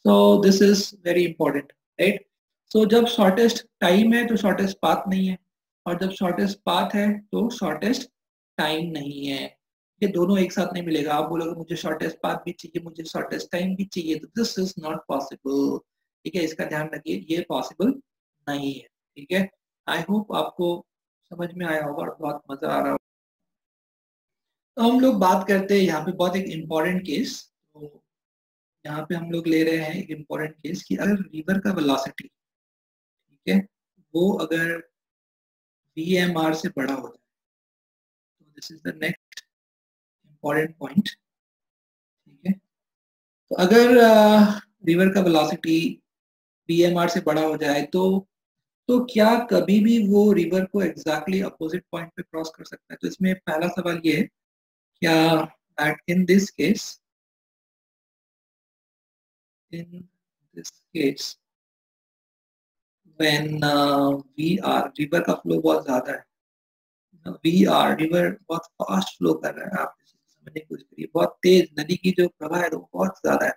So this is very important, right? So जब शॉर्टेस्ट टाइम है तो शॉर्टेस्ट पाथ नहीं है, और जब शॉर्टेस्ट पाथ है तो शॉर्टेस्ट टाइम नहीं है। ये दोनों एक साथ नहीं मिलेगा। आप बोलोगे मुझे शॉर्टेस्ट पाथ भी चाहिए, मुझे शॉर्टेस्ट टाइम भी चाहिए, तो दिस इज नॉट पॉसिबल। ठीक है, इसका ध्यान रखिए, ये पॉसिबल नहीं है। ठीक है, आई होप आपको समझ में आया होगा और बहुत मजा आ रहा होगा। तो हम लोग बात करते हैं यहाँ पे बहुत एक इम्पॉर्टेंट केस। तो यहाँ पे हम लोग ले रहे हैं एक इम्पॉर्टेंट केस कि अगर रिवर का वेलोसिटी, ठीक है, वो अगर VMR से बड़ा हो जाए, तो this is the next important point. ठीक है, तो अगर रिवर का वेलोसिटी VMR से बड़ा हो जाए तो क्या कभी भी वो रिवर को एग्जैक्टली अपोजिट पॉइंट पे क्रॉस कर सकता है? तो इसमें पहला सवाल ये है, क्या that in this case when river का फ्लो बहुत ज्यादा है, रिवर बहुत फास्ट फ्लो कर रहा है, आप समझने की कोशिश करिए, बहुत तेज, नदी की जो प्रवाह है वो बहुत ज्यादा है।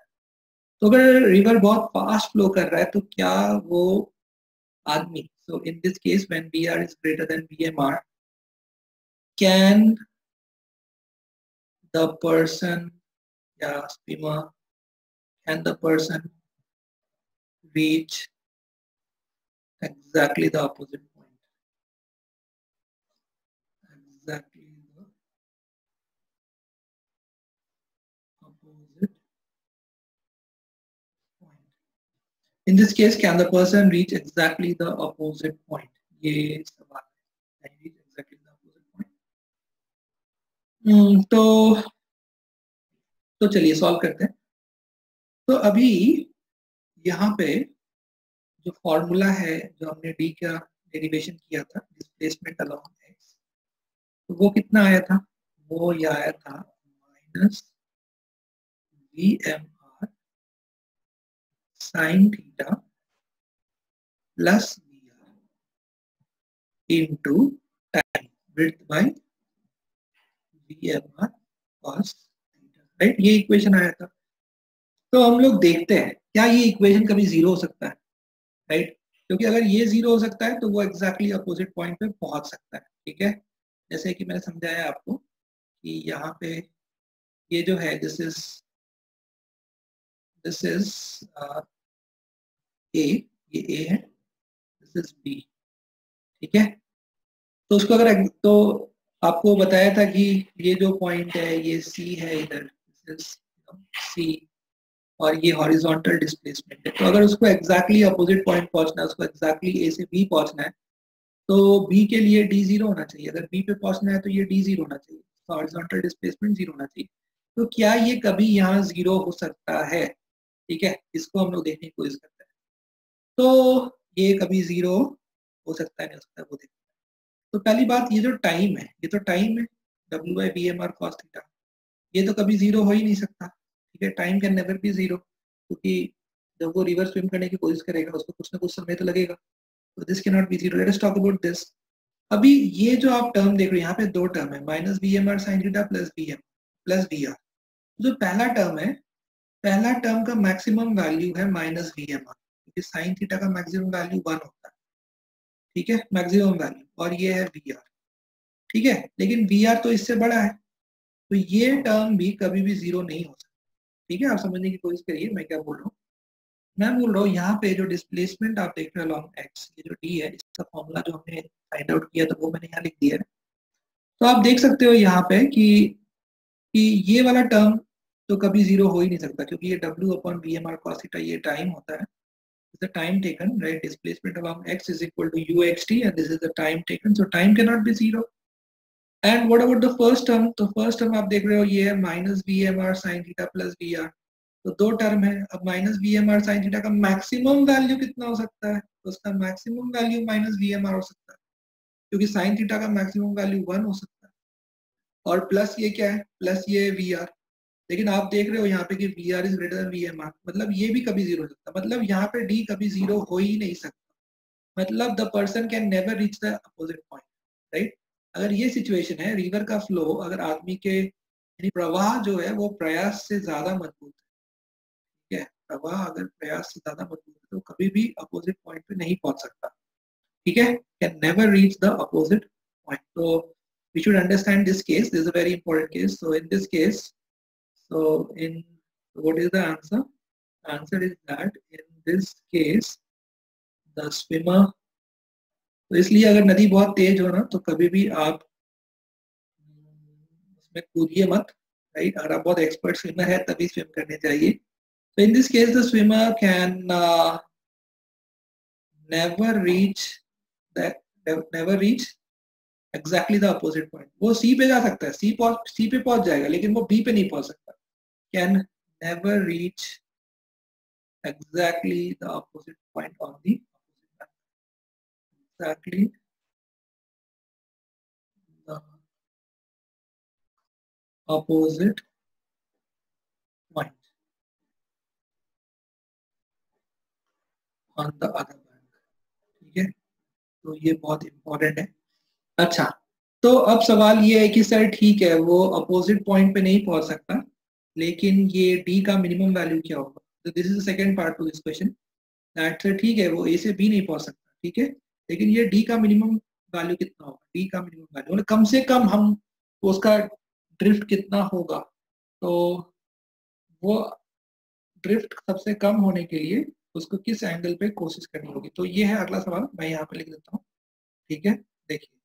तो अगर रिवर बहुत फास्ट फ्लो कर रहा है तो क्या वो आदमी, so in this case when VR is greater than VMR, can the person, yeah, swimmer, can the person reach exactly the opposite point? Exactly the opposite point. In this case, can the person reach exactly the opposite point? ये सवाल है, can he reach exactly the opposite point? तो चलिए solve करते हैं। तो अभी यहाँ पे जो फॉर्मूला है, जो हमने डी का डेरिवेशन किया था, डिस्प्लेसमेंट अलोंग एक्स, तो वो कितना आया था? वो ये आया था minus VMR sine theta plus VR into time breadth by VMR cos theta, right? ये इक्वेशन आया था। तो हम लोग देखते हैं क्या ये इक्वेशन कभी जीरो हो सकता है, राइट? क्योंकि अगर ये जीरो हो सकता है तो वो एग्जैक्टली अपोजिट पॉइंट पे पहुंच सकता है। ठीक है, जैसे कि मैंने समझाया आपको कि यहाँ पे ये जो है दिस इज ए, ये ए है, दिस इज बी। ठीक है, तो उसको अगर तो आपको बताया था कि ये जो पॉइंट है ये सी है, इधर दिस इज सी, और ये हॉरिजॉन्टल डिस्प्लेसमेंट है। तो अगर उसको एग्जैक्टली अपोजिट पॉइंट पहुंचना है, उसको एग्जैक्टली ए से बी पहुंचना है, तो बी के लिए डी जीरो होना चाहिए। अगर बी पे पहुंचना है तो ये डी जीरो होना चाहिए, हॉरिजॉन्टल डिस्प्लेसमेंट जीरो होना चाहिए। तो क्या ये कभी यहाँ जीरो हो सकता है? ठीक है, इसको हम लोग देखने की कोशिश करते हैं। तो ये कभी जीरो हो सकता है, नहीं हो सकता, वो देखते हैं। तो पहली बात, ये जो टाइम है, ये तो टाइम है, W/VMR cos थीटा, ये तो कभी जीरो हो ही नहीं सकता। ठीक है, time can never be zero, क्योंकि जब वो रिवर स्विम करने की कोशिश करेगा उसको कुछ ना कुछ समय तो लगेगा। तो this can not be zero. Let us talk about this. अभी ये जो आप टर्म देख रहे हो, यहाँ पे दो टर्म है, minus VMR sine theta plus VM plus VR। जो पहला टर्म है, पहला टर्म का मैक्सिमम वैल्यू है माइनस VMR, क्योंकि साइन थीटा का मैक्सिमम वैल्यू 1 होता है। ठीक है, मैक्सिमम वैल्यू, और ये है VR। ठीक है, लेकिन VR तो इससे बड़ा है, तो ये टर्म भी कभी भी जीरो नहीं हो सकता। ठीक है, आप समझने की कोशिश करिए मैं क्या बोल रहा हूँ। मैं बोल रहा हूँ यहाँ पे जो डिस्प्लेसमेंट आप देख रहे हो अलॉन्ग एक्स, ये जो डी है, इसका फॉर्मूला जो हमने फाइंड आउट किया था वो मैंने यहाँ लिख दिया है। तो आप देख सकते हो यहाँ पे कि ये वाला टर्म तो कभी जीरो हो ही नहीं सकता, क्योंकि ये W/VMR cos थीटा ये टाइम होता है, the time taken, right? Displacement along x is equal to uxt, and this is the time taken, so time cannot be zero. And what about the first term? तो first term आप देख रहे हो ये है minus VMR sine theta plus VR, तो दो term है। अब माइनस VMR साइन थीटा का मैक्सिमम वैल्यू कितना हो सकता है? तो उसका मैक्सिमम वैल्यू माइनस VMR हो सकता है, क्योंकि साइन थीटा का मैक्सिमम वैल्यू 1 हो सकता है। और प्लस ये क्या है? प्लस ये VR, लेकिन आप देख रहे हो यहाँ पे कि V R is greater than V M R, मतलब ये भी कभी जीरो हो सकता, मतलब यहाँ पे डी कभी जीरो हो ही नहीं सकता, मतलब the person can never reach the opposite point, right. अगर ये सिचुएशन है, रिवर का फ्लो अगर आदमी के यानी प्रवाह जो है वो प्रयास से ज्यादा मजबूत है, ठीक है, प्रवाह अगर प्रयास से ज्यादा मजबूत है तो कभी भी अपोजिट पॉइंट पे नहीं पहुंच सकता, ठीक है, can never reach the opposite point. तो we should understand this case. This is a very important case. So in this case, so in what is the answer? The answer is that in this case the swimmer, तो इसलिए अगर नदी बहुत तेज हो ना तो कभी भी आप उसमें कूदिए मत, राइट। अगर आप बहुत एक्सपर्ट स्विमर है तभी स्विम करने चाहिए। So in this case the swimmer can never reach exactly the opposite point. वो सी पे जा सकता है, सी पे पहुंच जाएगा, लेकिन वो बी पे नहीं पहुंच सकता। Can never reach exactly the opposite point on the exactly the opposite point on the other bank, ठीक है। तो ये बहुत इंपॉर्टेंट है। अच्छा, तो अब सवाल ये है कि सर ठीक है वो अपोजिट पॉइंट पे नहीं पहुंच सकता, लेकिन ये डी का मिनिमम वैल्यू क्या होगा। तो this is the second part two this question, that sir ठीक है वो ए से बी नहीं पहुंच सकता, ठीक है, लेकिन ये डी का मिनिमम वैल्यू कितना होगा। डी का मिनिमम वैल्यू मतलब कम से कम हम उसका ड्रिफ्ट कितना होगा, तो वो ड्रिफ्ट सबसे कम होने के लिए उसको किस एंगल पे कोशिश करनी होगी। तो ये है अगला सवाल, मैं यहाँ पे लिख देता हूँ, ठीक है। देखिए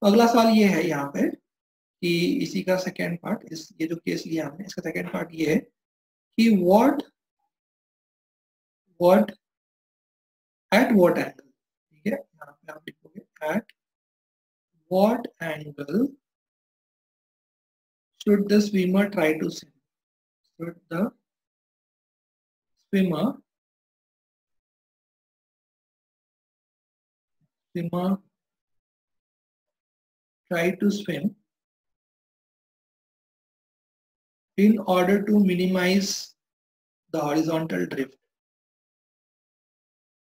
अगला सवाल ये है यहाँ पे कि इसी का सेकेंड पार्ट, इस ये जो केस लिया हमने इसका सेकेंड पार्ट ये है कि व्हाट एट व्हाट एंगल, ठीक है, यहाँ पे आप लिखोगे at what angle should the swimmer try to swim, should the swimmer try to swim in order to minimize the horizontal drift,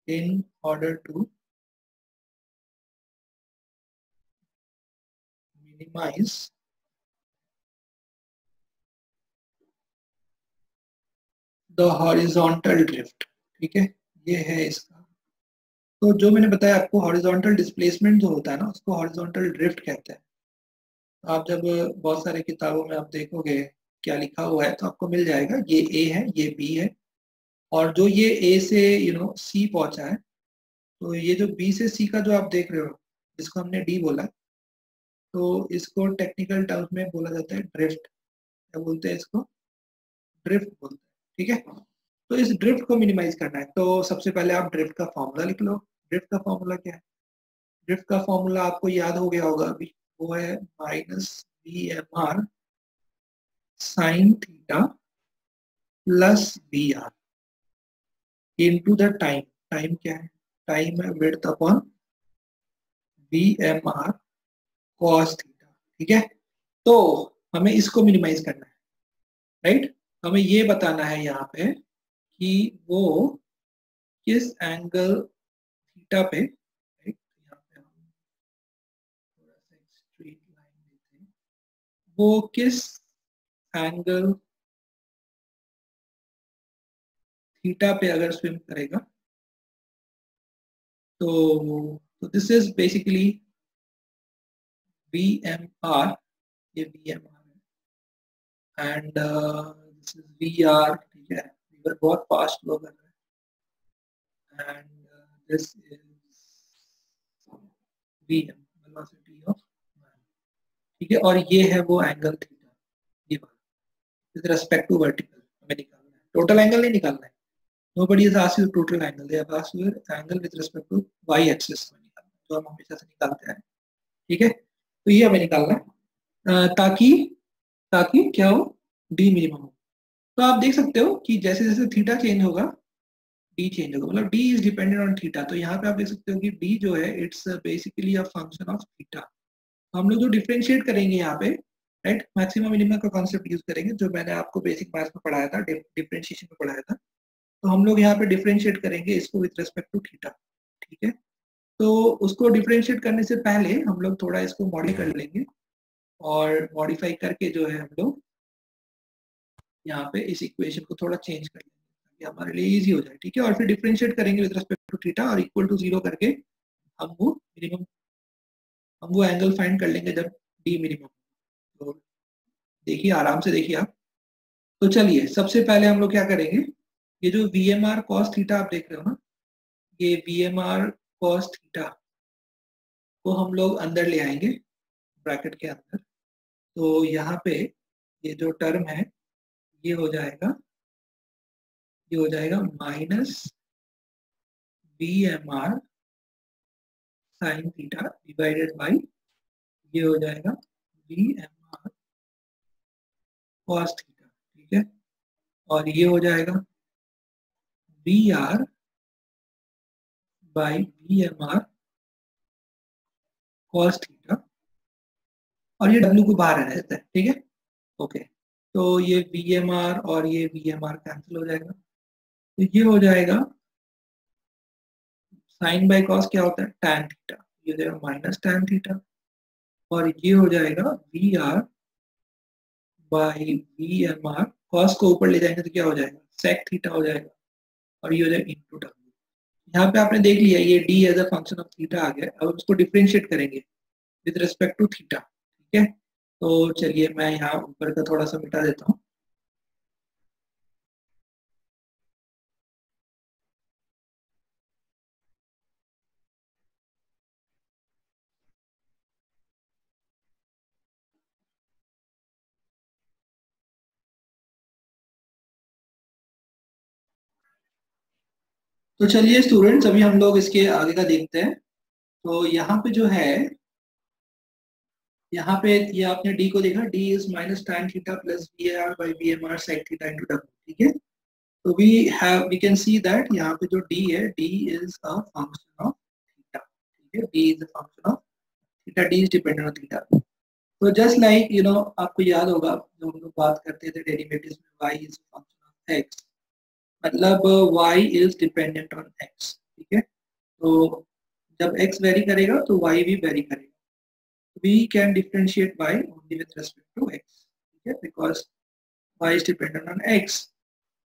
in order to minimize the horizontal drift, ठीक है, ये है इसका। तो जो मैंने बताया आपको हॉरिजॉन्टल डिस्प्लेसमेंट जो होता है ना उसको हॉरिजॉन्टल ड्रिफ्ट कहते हैं। आप जब बहुत सारे किताबों में आप देखोगे क्या लिखा हुआ है तो आपको मिल जाएगा, ये ए है ये बी है, और जो ये ए से सी पहुंचा है, तो ये जो बी से सी का जो आप देख रहे हो जिसको हमने डी बोला, तो इसको टेक्निकल टर्म्स में बोला जाता है ड्रिफ्ट। क्या बोलते हैं इसको? ड्रिफ्ट बोलते हैं, ठीक है। तो इस ड्रिफ्ट को मिनिमाइज करना है तो सबसे पहले आप ड्रिफ्ट का फॉर्मूला लिख लो। ड्रिफ्ट का फॉर्मूला क्या है? ड्रिफ्ट का फॉर्मूला आपको याद हो गया होगा अभी, वो है minus B M R sine theta plus B R into the time. Time क्या है? टाइम है width upon B M R cos theta, ठीक है। तो हमें इसको मिनिमाइज करना है, राइट। हमें ये बताना है यहाँ पे कि वो किस एंगल थीटा पे, राइट, यहाँ पे हम थोड़ा सा स्ट्रेट लाइन लेते हैं, वो किस एंगल थीटा पे अगर स्विम करेगा, तो this is basically B M R, ये बी एम आर है, and this is V R, ठीक है, रिवर बहुत फास्ट फ्लो कर रहा है, and this is V M velocity of, ठीक है, और ये है वो एंगल थीटा, ये वाला विद रिस्पेक्ट टू वर्टिकल हमें निकालना है, टोटल एंगल नहीं निकालना है। Nobody has asked you total angle. They have asked you angle with respect to y axis में निकालना, जो हम हमेशा से निकालते हैं, ठीक है। तो ये हमें निकालना है ताकि ताकि क्या हो, डी मिनिमम हो। तो आप देख सकते हो कि जैसे जैसे थीटा चेंज होगा डी चेंज होगा, मतलब D is dependent on theta. तो यहाँ पे आप देख सकते हो कि डी जो है it's basically a function of theta. हम लोग जो डिफरेंशिएट करेंगे यहाँ पे राइट। मैक्सिमम मिनिमम का कॉन्सेप्ट यूज करेंगे जो मैंने आपको बेसिक मैथ्स में पढ़ाया था, डिफरेंशिएशन में पढ़ाया था। तो हम लोग यहाँ पे डिफरेंशिएट करेंगे इसको विद रिस्पेक्ट टू थीटा, ठीक है। तो उसको डिफरेंशिएट करने से पहले हम लोग थोड़ा इसको मॉडिफाई कर लेंगे, और मॉडिफाई करके जो है हम लोग यहाँ पे इस इक्वेशन को थोड़ा चेंज कर लेंगे ताकि हमारे लिए इजी हो जाए, ठीक है। और फिर डिफरेंशिएट करेंगे विद रिस्पेक्ट टू थीटा और इक्वल टू 0 करके हम वो एंगल फाइंड कर लेंगे जब डी मिनिमम। तो देखिए, आराम से देखिए आप। तो चलिए सबसे पहले हम लोग क्या करेंगे, ये जो V M R cos theta आप देख रहे हो ना, ये V M R cos theta को हम लोग अंदर ले आएंगे ब्रैकेट के अंदर। तो यहाँ पे ये जो टर्म है ये हो जाएगा minus V M R sine theta divided by ये हो जाएगा V M R cos theta, ठीक है। और ये हो जाएगा V R by V M R cos theta, और ये डब्ल्यू को बाहर रहने देता है, ठीक है। ओके, तो ये वी एम आर और ये वी एम आर कैंसिल हो जाएगा। तो ये हो जाएगा साइन बाई कॉस क्या होता है, टैन थीटा, ये हो जाएगा माइनस टैन थीटा। और ये हो जाएगा V R by V M R, cos को ऊपर ले जाएंगे तो क्या हो जाएगा, सेक थीटा हो जाएगा। और ये हो जाएगा इनटू डब्ल्यू। यहाँ पे आपने देख लिया ये D as a function of theta आ गया। अब उसको डिफरेंशिएट करेंगे विद रिस्पेक्ट टू थीटा, ठीक है। तो चलिए मैं यहाँ ऊपर का थोड़ा सा मिटा देता हूँ। तो चलिए स्टूडेंट्स, अभी हम लोग इसके आगे का देखते हैं। तो यहाँ पे जो है, यहाँ पे ये आपने डी को देखा, D is minus tan theta plus V R by V M R sec theta into W, ठीक है। तो वी कैन सी दैट यहाँ पे जो डी है, D is a function of theta, ठीक है। D is a function of theta, D is dependent on theta. तो जस्ट लाइक आपको याद होगा जब हम लोग बात करते थे डेरिवेटिव्स में, y is function of x, मतलब y is dependent on x, ठीक है। तो जब x वेरी करेगा तो y भी वेरी करेगा। We can differentiate y only with respect to x, ठीक है, because y is dependent on x।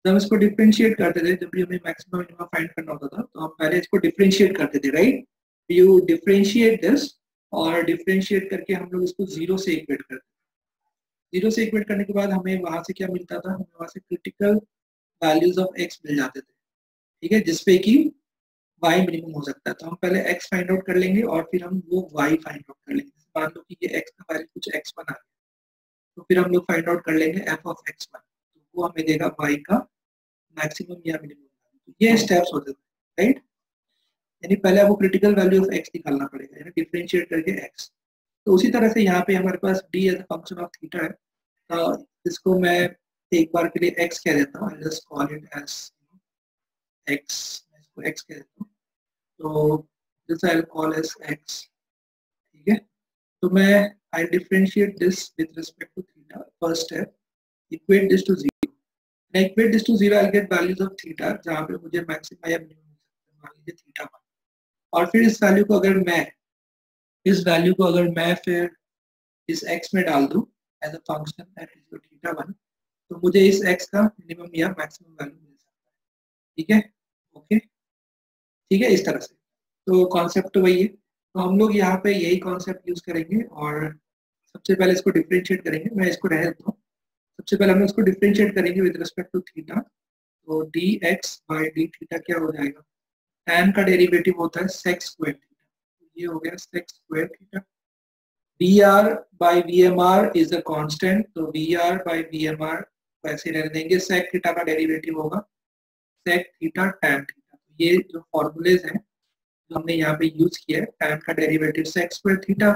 जब इसको डिफरेंशिएट करते थे, जब भी हमें मैक्सिमम मिनिमम फाइंड करना होता था, तो हम पहले इसको डिफरेंशिएट करते थे, राइट। यू डिफरेंशिएट दिस, और डिफरेंशिएट करके हम लोग इसको जीरो से इक्वेट करते थे। जीरो से इक्वेट करने के बाद हमें वहां से क्या मिलता था, हमें वहां से क्रिटिकल वैल्यूज ऑफ x मिल जाते थे, ठीक है, जिसपे कि y मिनिमम हो सकता है। तो हम पहले x फाइंड आउट कर लेंगे और फिर हम वो y फाइंड आउट कर लेंगे। मान लो कि ये x का वैल्यू कुछ x1 आ गया, तो फिर हम लोग फाइंड आउट कर लेंगे f ऑफ x1, तो वो हमें देगा y का मैक्सिमम या मिनिमम। तो ये स्टेप्स होते हैं, राइट। यानी पहले आपको क्रिटिकल वैल्यू ऑफ x निकालना पड़ेगा, यानी डिफरेंशिएट करके x। तो उसी तरह से यहाँ पे हमारे पास d as a function of theta है। तो इसको मैं एक बार के लिए x कह देता हूँ, just call it as x, इसको x कह देता हूँ। तो this I will call as x, ठीक है। तो मैं I differentiate this with respect to theta. First step, equate this to 0. When I equate this to 0, I'll get values of theta जहाँ पे मुझे maximum या minimum मिल सकता है, मान लीजिए थीटा 1। और फिर इस वैल्यू को अगर मैं फिर इस x में डाल दूँ as a function that is your theta 1, तो मुझे इस x का मिनिमम या मैक्सिमम वैल्यू मिल सकता है, ठीक है। ओके, ठीक है, इस तरह से। तो कॉन्सेप्ट तो वही है। तो हम लोग यहाँ पे यही कॉन्सेप्ट यूज करेंगे, और सबसे पहले इसको डिफरेंशिएट करेंगे। मैं इसको रह देता हूँ। सबसे पहले हम इसको डिफरेंशिएट करेंगे विद रिस्पेक्ट टू थीटा। तो D x by D theta क्या हो जाएगा, tan का डेरिवेटिव होता है sec स्क्वायर थीटा, तो ये हो गया sec square theta. V R by V M R is a constant, तो V R by V M R वैसे रहने देंगे। sec थीटा का डेरिवेटिव होगा sec थीटा tan थीटा। तो ये जो फॉर्मूलेज हैं जो हमने यहाँ पे यूज किया है, tan का डेरिवेटिव sec स्क्वायर थीटा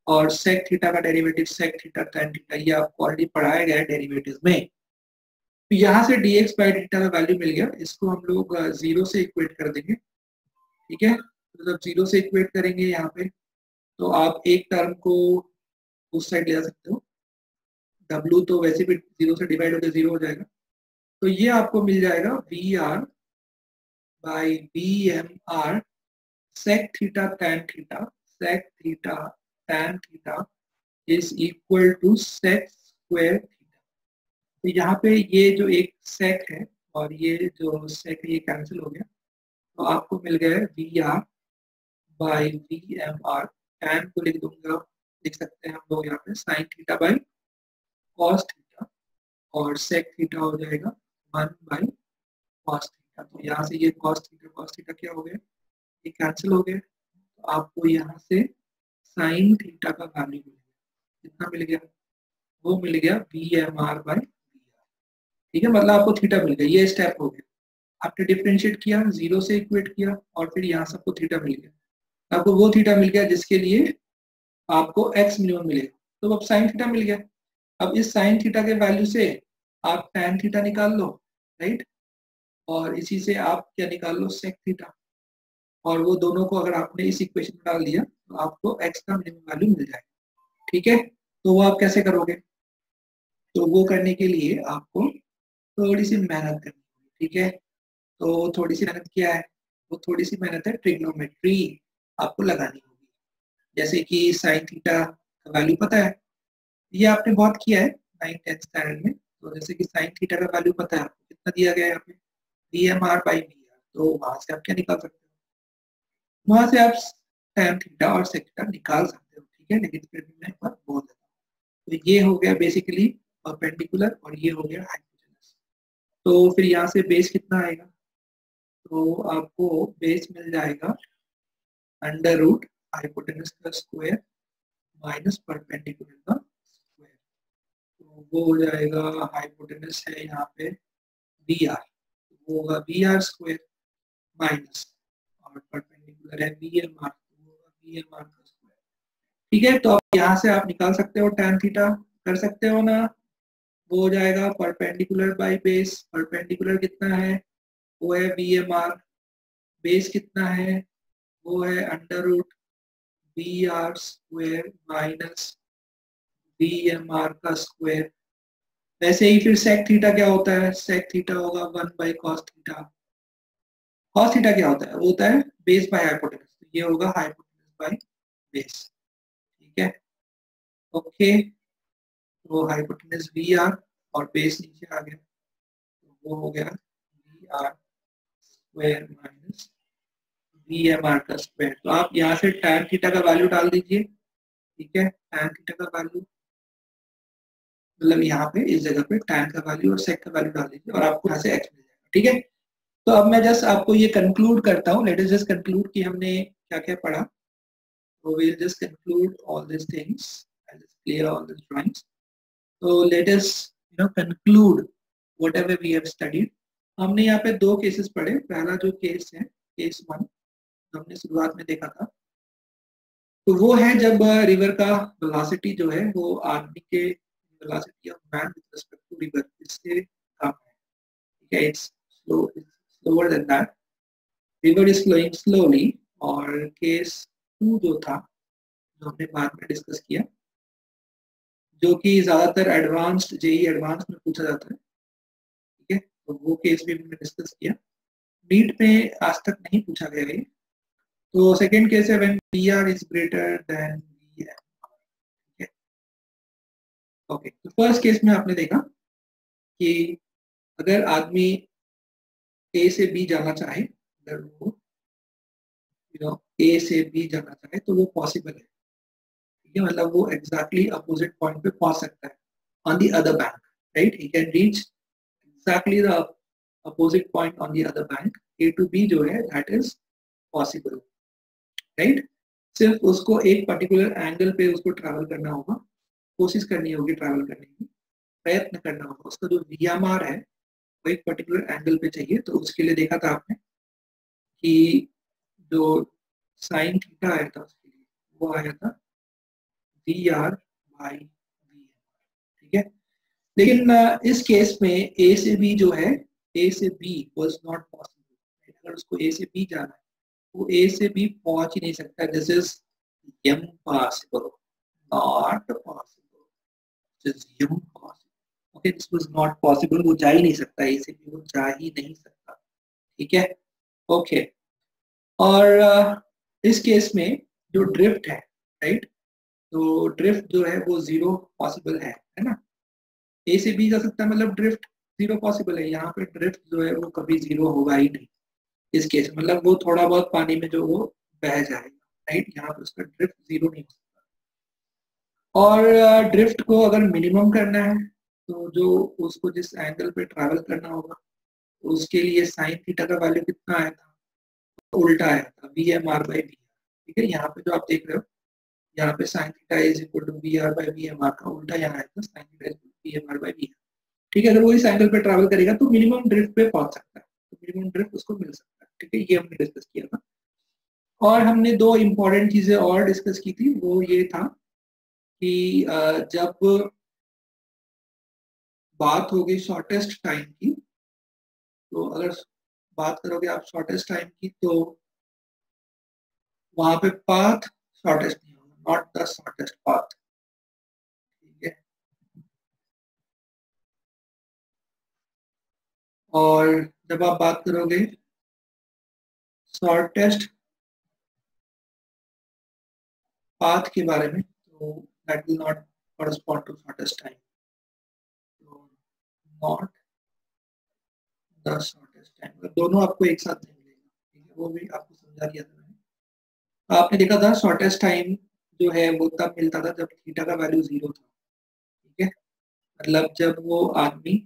और sec थीटा का derivative sec theta tan theta, ये आपको ऑलरेडी पढ़ाया गया है डेरिवेटिव्स में। तो यहाँ से dx बाई थीटा का वैल्यू मिल गया, इसको हम लोग जीरो से इक्वेट कर देंगे, ठीक है। तो जब जीरो से इक्वेट करेंगे यहाँ पे, तो आप एक टर्म को उस साइड ले जा सकते हो, W तो वैसे भी 0 से डिवाइड होकर 0 हो जाएगा, तो ये आपको मिल जाएगा VR by BMR sec theta tan theta, sec theta tan theta is equal to sec square theta. तो यहाँ पे ये जो एक sec है और ये जो sec है ये कैंसिल हो गया, तो आपको मिल गया VR बाई BMR, tan को लिख दूंगा, लिख सकते हैं हम लोग यहाँ पे sin theta by cos theta, और sec थीटा हो जाएगा 1 बाई cos थीटा। तो यहाँ से ये cos थीटा क्या हो गया, ये कैंसिल हो गया, तो आपको यहाँ से sin थीटा का वैल्यू मिल गया, कितना मिल गया, वो मिल गया BMR बाई BR। ठीक है, मतलब आपको थीटा मिल गया, ये स्टेप हो गया। आपने डिफरेंशिएट किया, 0 से इक्वेट किया, और फिर यहाँ से आपको थीटा मिल गया, आपको वो थीटा मिल गया जिसके लिए आपको x मिनिमम मिलेगा, तो अब sin थीटा मिल गया। अब इस sin थीटा के वैल्यू से आप tan थीटा निकाल लो, राइट, और इसी से आप क्या निकाल लो, sec थीटा, और वो दोनों को अगर आपने इस इक्वेशन में डाल दिया तो आपको x का मिनिमम वैल्यू मिल जाएगा। ठीक है, तो वो आप कैसे करोगे, तो वो करने के लिए आपको थोड़ी सी मेहनत करनी होगी। ठीक है, तो थोड़ी सी मेहनत क्या है, वो थोड़ी सी मेहनत है ट्रिग्नोमेट्री आपको लगानी होगी। जैसे कि साइन थीटा का वैल्यू पता है, ये आपने बहुत किया है 9th-10th स्टैंडर्ड में, तो जैसे कि साइन थीटा का वैल्यू पता है आपको, कितना दिया गया है यहाँ पे, BMR बाई BR, तो वहां से आप क्या निकाल सकते हो, वहां से आप tan थीटा और sec थीटा निकाल सकते हो। ठीक है, लेकिन फिर भी मैं एक बार बोल देता हूँ, तो ये हो गया बेसिकली परपेंडिकुलर और ये हो गया हाइपोटेनस। तो फिर यहाँ से बेस कितना आएगा, तो आपको बेस मिल जाएगा अंडर रूट हाइपोटेनस का स्क्वायर माइनस परपेंडिकुलर का स्क्वायर, तो वो हो जाएगा, हाइपोटेनस है यहाँ पे BR, वो होगा BR स्क्वायर माइनस, और परपेंडिकुलर है BMR, तो वो होगा BMR का स्क्वायर। ठीक है, तो अब यहाँ से आप निकाल सकते हो tan थीटा, कर सकते हो ना, वो हो जाएगा परपेंडिकुलर बाई बेस, परपेंडिकुलर कितना है, वो है BMR, बेस कितना है, वो है under root BR square minus BMR का स्क्वायर। वैसे ही फिर sec थीटा क्या होता है, sec थीटा होगा 1 by cos theta. cos theta क्या होता है, वो होता है बेस बाय हाइपोटेनस, तो ये होगा हाइपोटेनस बाय बेस। ठीक है, ओके, तो हाइपोटेनस BR और बेस नीचे आ गया, तो वो हो गया BR स्क्वायर माइनस BMR का स्क्वायर। तो आप यहाँ से tan थीटा का वैल्यू डाल दीजिए। ठीक है, tan थीटा का वैल्यू मतलब यहाँ पे इस जगह पे tan का वैल्यू और sec का वैल्यू डाल दीजिए और आपको यहाँ से x मिल जाएगा। ठीक है, तो अब मैं जस्ट आपको ये कंक्लूड करता हूँ, लेट अस जस्ट कंक्लूड कि हमने क्या क्या पढ़ा। तो we'll just conclude all these things, I'll just clear all these drawings. So let us conclude whatever we have studied. हमने यहाँ पे दो केसेस पढ़े, पहला जो केस है केस 1 हमने शुरुआत में देखा था, तो वो है जब रिवर का वेलोसिटी जो है वो आदमी के velocity of man with respect to river इससे कम है। ठीक है, it's slower than that, river is flowing slowly. और केस 2 जो था, जो हमने बाद में डिस्कस किया, जो कि ज्यादातर एडवांस्ड जेई एडवांस में पूछा जाता है। ठीक है, तो वो केस भी हमने डिस्कस किया, नीट में आज तक नहीं पूछा गया है। तो सेकेंड केस है when PR is greater then BM। ठीक है, ओके, तो फर्स्ट केस में आपने देखा कि अगर आदमी A से B जाना चाहे, अगर वो A से B जाना चाहे तो वो पॉसिबल है। ठीक है, मतलब वो एग्जैक्टली अपोजिट पॉइंट पे पहुंच सकता है on the other bank, right, he can reach exactly the opposite point on the other bank. A to B जो है दैट इज पॉसिबल, राइट, सिर्फ उसको एक पर्टिकुलर एंगल पे उसको ट्रैवल करना होगा, कोशिश करनी होगी ट्रैवल करने की, प्रयत्न करना होगा, उसका जो VMR है वो एक पर्टिकुलर एंगल पे चाहिए। तो उसके लिए देखा था आपने कि जो साइन थीटा आया था उसके लिए वो आया था VR बाई BM। ठीक है, लेकिन इस केस में A से B जो है, A से B वाज नॉट पॉसिबल। अगर उसको A से B जाना है वो A से B पहुंच ही नहीं सकता, this is impossible, not possible. assume cos. Okay, this was not possible. वो जा ही नहीं सकता, A से B वो जा ही नहीं सकता, ठीक है. ओके, और इस केस में जो ड्रिफ्ट है, राइट, तो ड्रिफ्ट जो है वो जीरो पॉसिबल है ना. ए से बी जा सकता है, मतलब ड्रिफ्ट जीरो पॉसिबल है. यहाँ पे ड्रिफ्ट जो है वो कभी जीरो होगा ही नहीं इस केस में, मतलब वो थोड़ा बहुत पानी में जो वो बह जाएगा, राइट. यहाँ पे उसका ड्रिफ्ट जीरो नहीं हो सकता. और ड्रिफ्ट को अगर मिनिमम करना है तो जो उसको जिस एंगल पे ट्रैवल करना होगा उसके लिए साइन थीटा का वैल्यू कितना आया था, उल्टा आया था, V M R by V R. ठीक है, यहाँ पे जो आप देख रहे हो, यहाँ पे sine theta is equal to V R by V M R का उल्टा यहाँ आया था, sine theta is equal to V M R by V R. ठीक है, अगर वो इस एंगल पे ट्रैवल करेगा तो मिनिमम ड्रिफ्ट पे पहुंच सकता है, तो मिनिमम ड्रिफ्ट उसको मिल सकता है. ठीक है, ये हमने डिस्कस किया था. और हमने दो इंपॉर्टेंट चीजें और डिस्कस की थी. वो ये था कि जब बात होगी शॉर्टेस्ट टाइम की, तो अगर बात करोगे आप शॉर्टेस्ट टाइम की, तो वहां पे पाथ शॉर्टेस्ट नहीं होगा, नॉट द शॉर्टेस्ट पाथ. ठीक है, और जब आप बात करोगे शॉर्टेस्ट पाथ के बारे में, तो that will not correspond to shortest time. So not the shortest time. दोनों आपको एक साथ नहीं मिलेगा. ठीक है, वो भी आपको समझा दिया था मैंने. आपने देखा था शॉर्टेस्ट टाइम जो है वो तब मिलता था जब थीटा का वैल्यू जीरो था. ठीक है, मतलब जब वो आदमी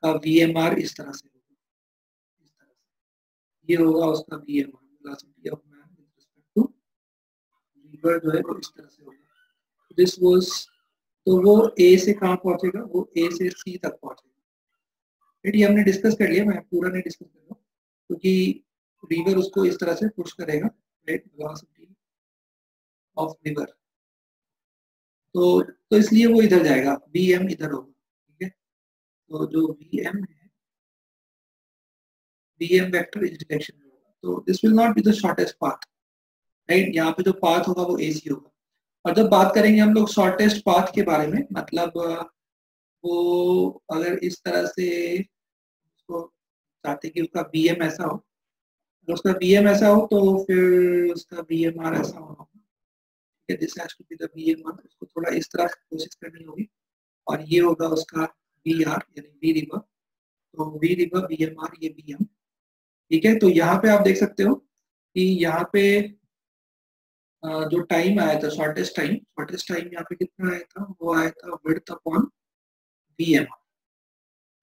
का VMR इस तरह से होगा, इस तरह से ये होगा उसका VMR, velocity of man with respect to river जो है वो इस तरह से होगा. दिस वाज, तो वो A से कहाँ पहुंचेगा, वो A से C तक पहुंचेगा. ये हमने डिस्कस कर लिया, मैं पूरा नहीं डिस्कस कर रहा हूँ क्योंकि रिवर उसको इस तरह से पुश करेगा, राइट, वेलोसिटी ऑफ रिवर. तो इसलिए वो इधर जाएगा, VM इधर होगा. ठीक है, तो जो VM है, VM वेक्टर इस डायरेक्शन में होगा, तो this will not be the shortest path, right. यहाँ पे जो पाथ होगा वो AC होगा. और जब बात करेंगे हम लोग शॉर्टेस्ट पाथ के बारे में, मतलब वो अगर इस तरह से उसको चाहते कि उसका VM ऐसा हो, अगर उसका VM ऐसा हो तो फिर उसका VMR ऐसा होगा. ठीक है, this has to be the VMR. उसको थोड़ा इस तरह से कोशिश करनी होगी, और ये होगा उसका VR यानी V रिवर. तो V रिवर, VMR, ये VM. ठीक है, तो यहाँ पे आप देख सकते हो कि यहाँ पे जो टाइम आया था शॉर्टेस्ट टाइम यहाँ पे कितना आया था, वो आया था विड्थ अपॉन VMR.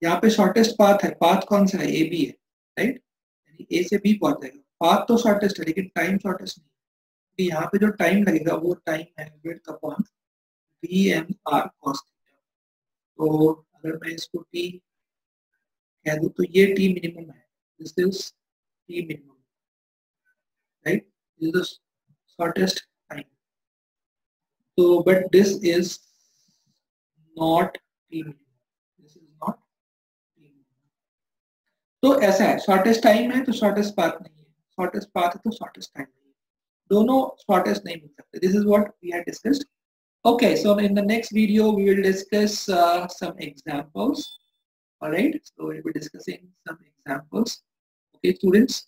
यहाँ पे शॉर्टेस्ट पाथ है, पाथ कौन सा है, AB है, राइट, यानी A से B पहुंचेगा. पाथ तो शॉर्टेस्ट है लेकिन टाइम शॉर्टेस्ट नहीं. तो यहाँ पे जो टाइम लगेगा वो टाइम है width upon VMR cos theta. तो अगर मैं इसको T कह दूं तो ये T मिनिमम है, this is T minimum, right, this is the shortest time. तो but this is not T minimum, this is not T minimum. तो ऐसा है, शॉर्टेस्ट टाइम है तो शॉर्टेस्ट पाथ नहीं है, शॉर्टेस्ट पाथ है तो शॉर्टेस्ट टाइम नहीं है, दोनों शॉर्टेस्ट नहीं मिल सकते. This is what we had discussed. Okay, so in the next video we will discuss some examples. All right, so we'll be discussing some examples. Okay, students.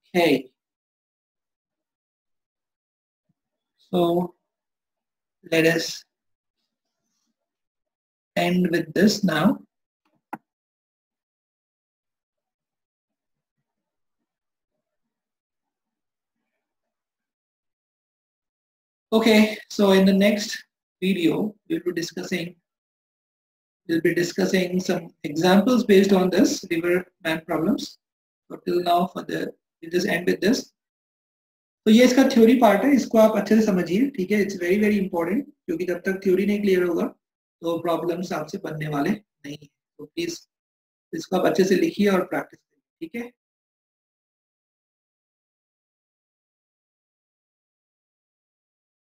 Okay. So let us end with this now. Okay, so in the next video we'll be discussing some examples based on this river man problems. So till now we'll just end with this. तो ये इसका theory part है, इसको आप अच्छे से समझिए. ठीक है, इट्स वेरी वेरी इंपॉर्टेंट, क्योंकि जब तक थ्योरी नहीं क्लियर होगा तो प्रॉब्लम्स आपसे बनने वाले नहीं है. तो प्लीज इसको आप अच्छे से लिखिए और प्रैक्टिस करिए. ठीक है.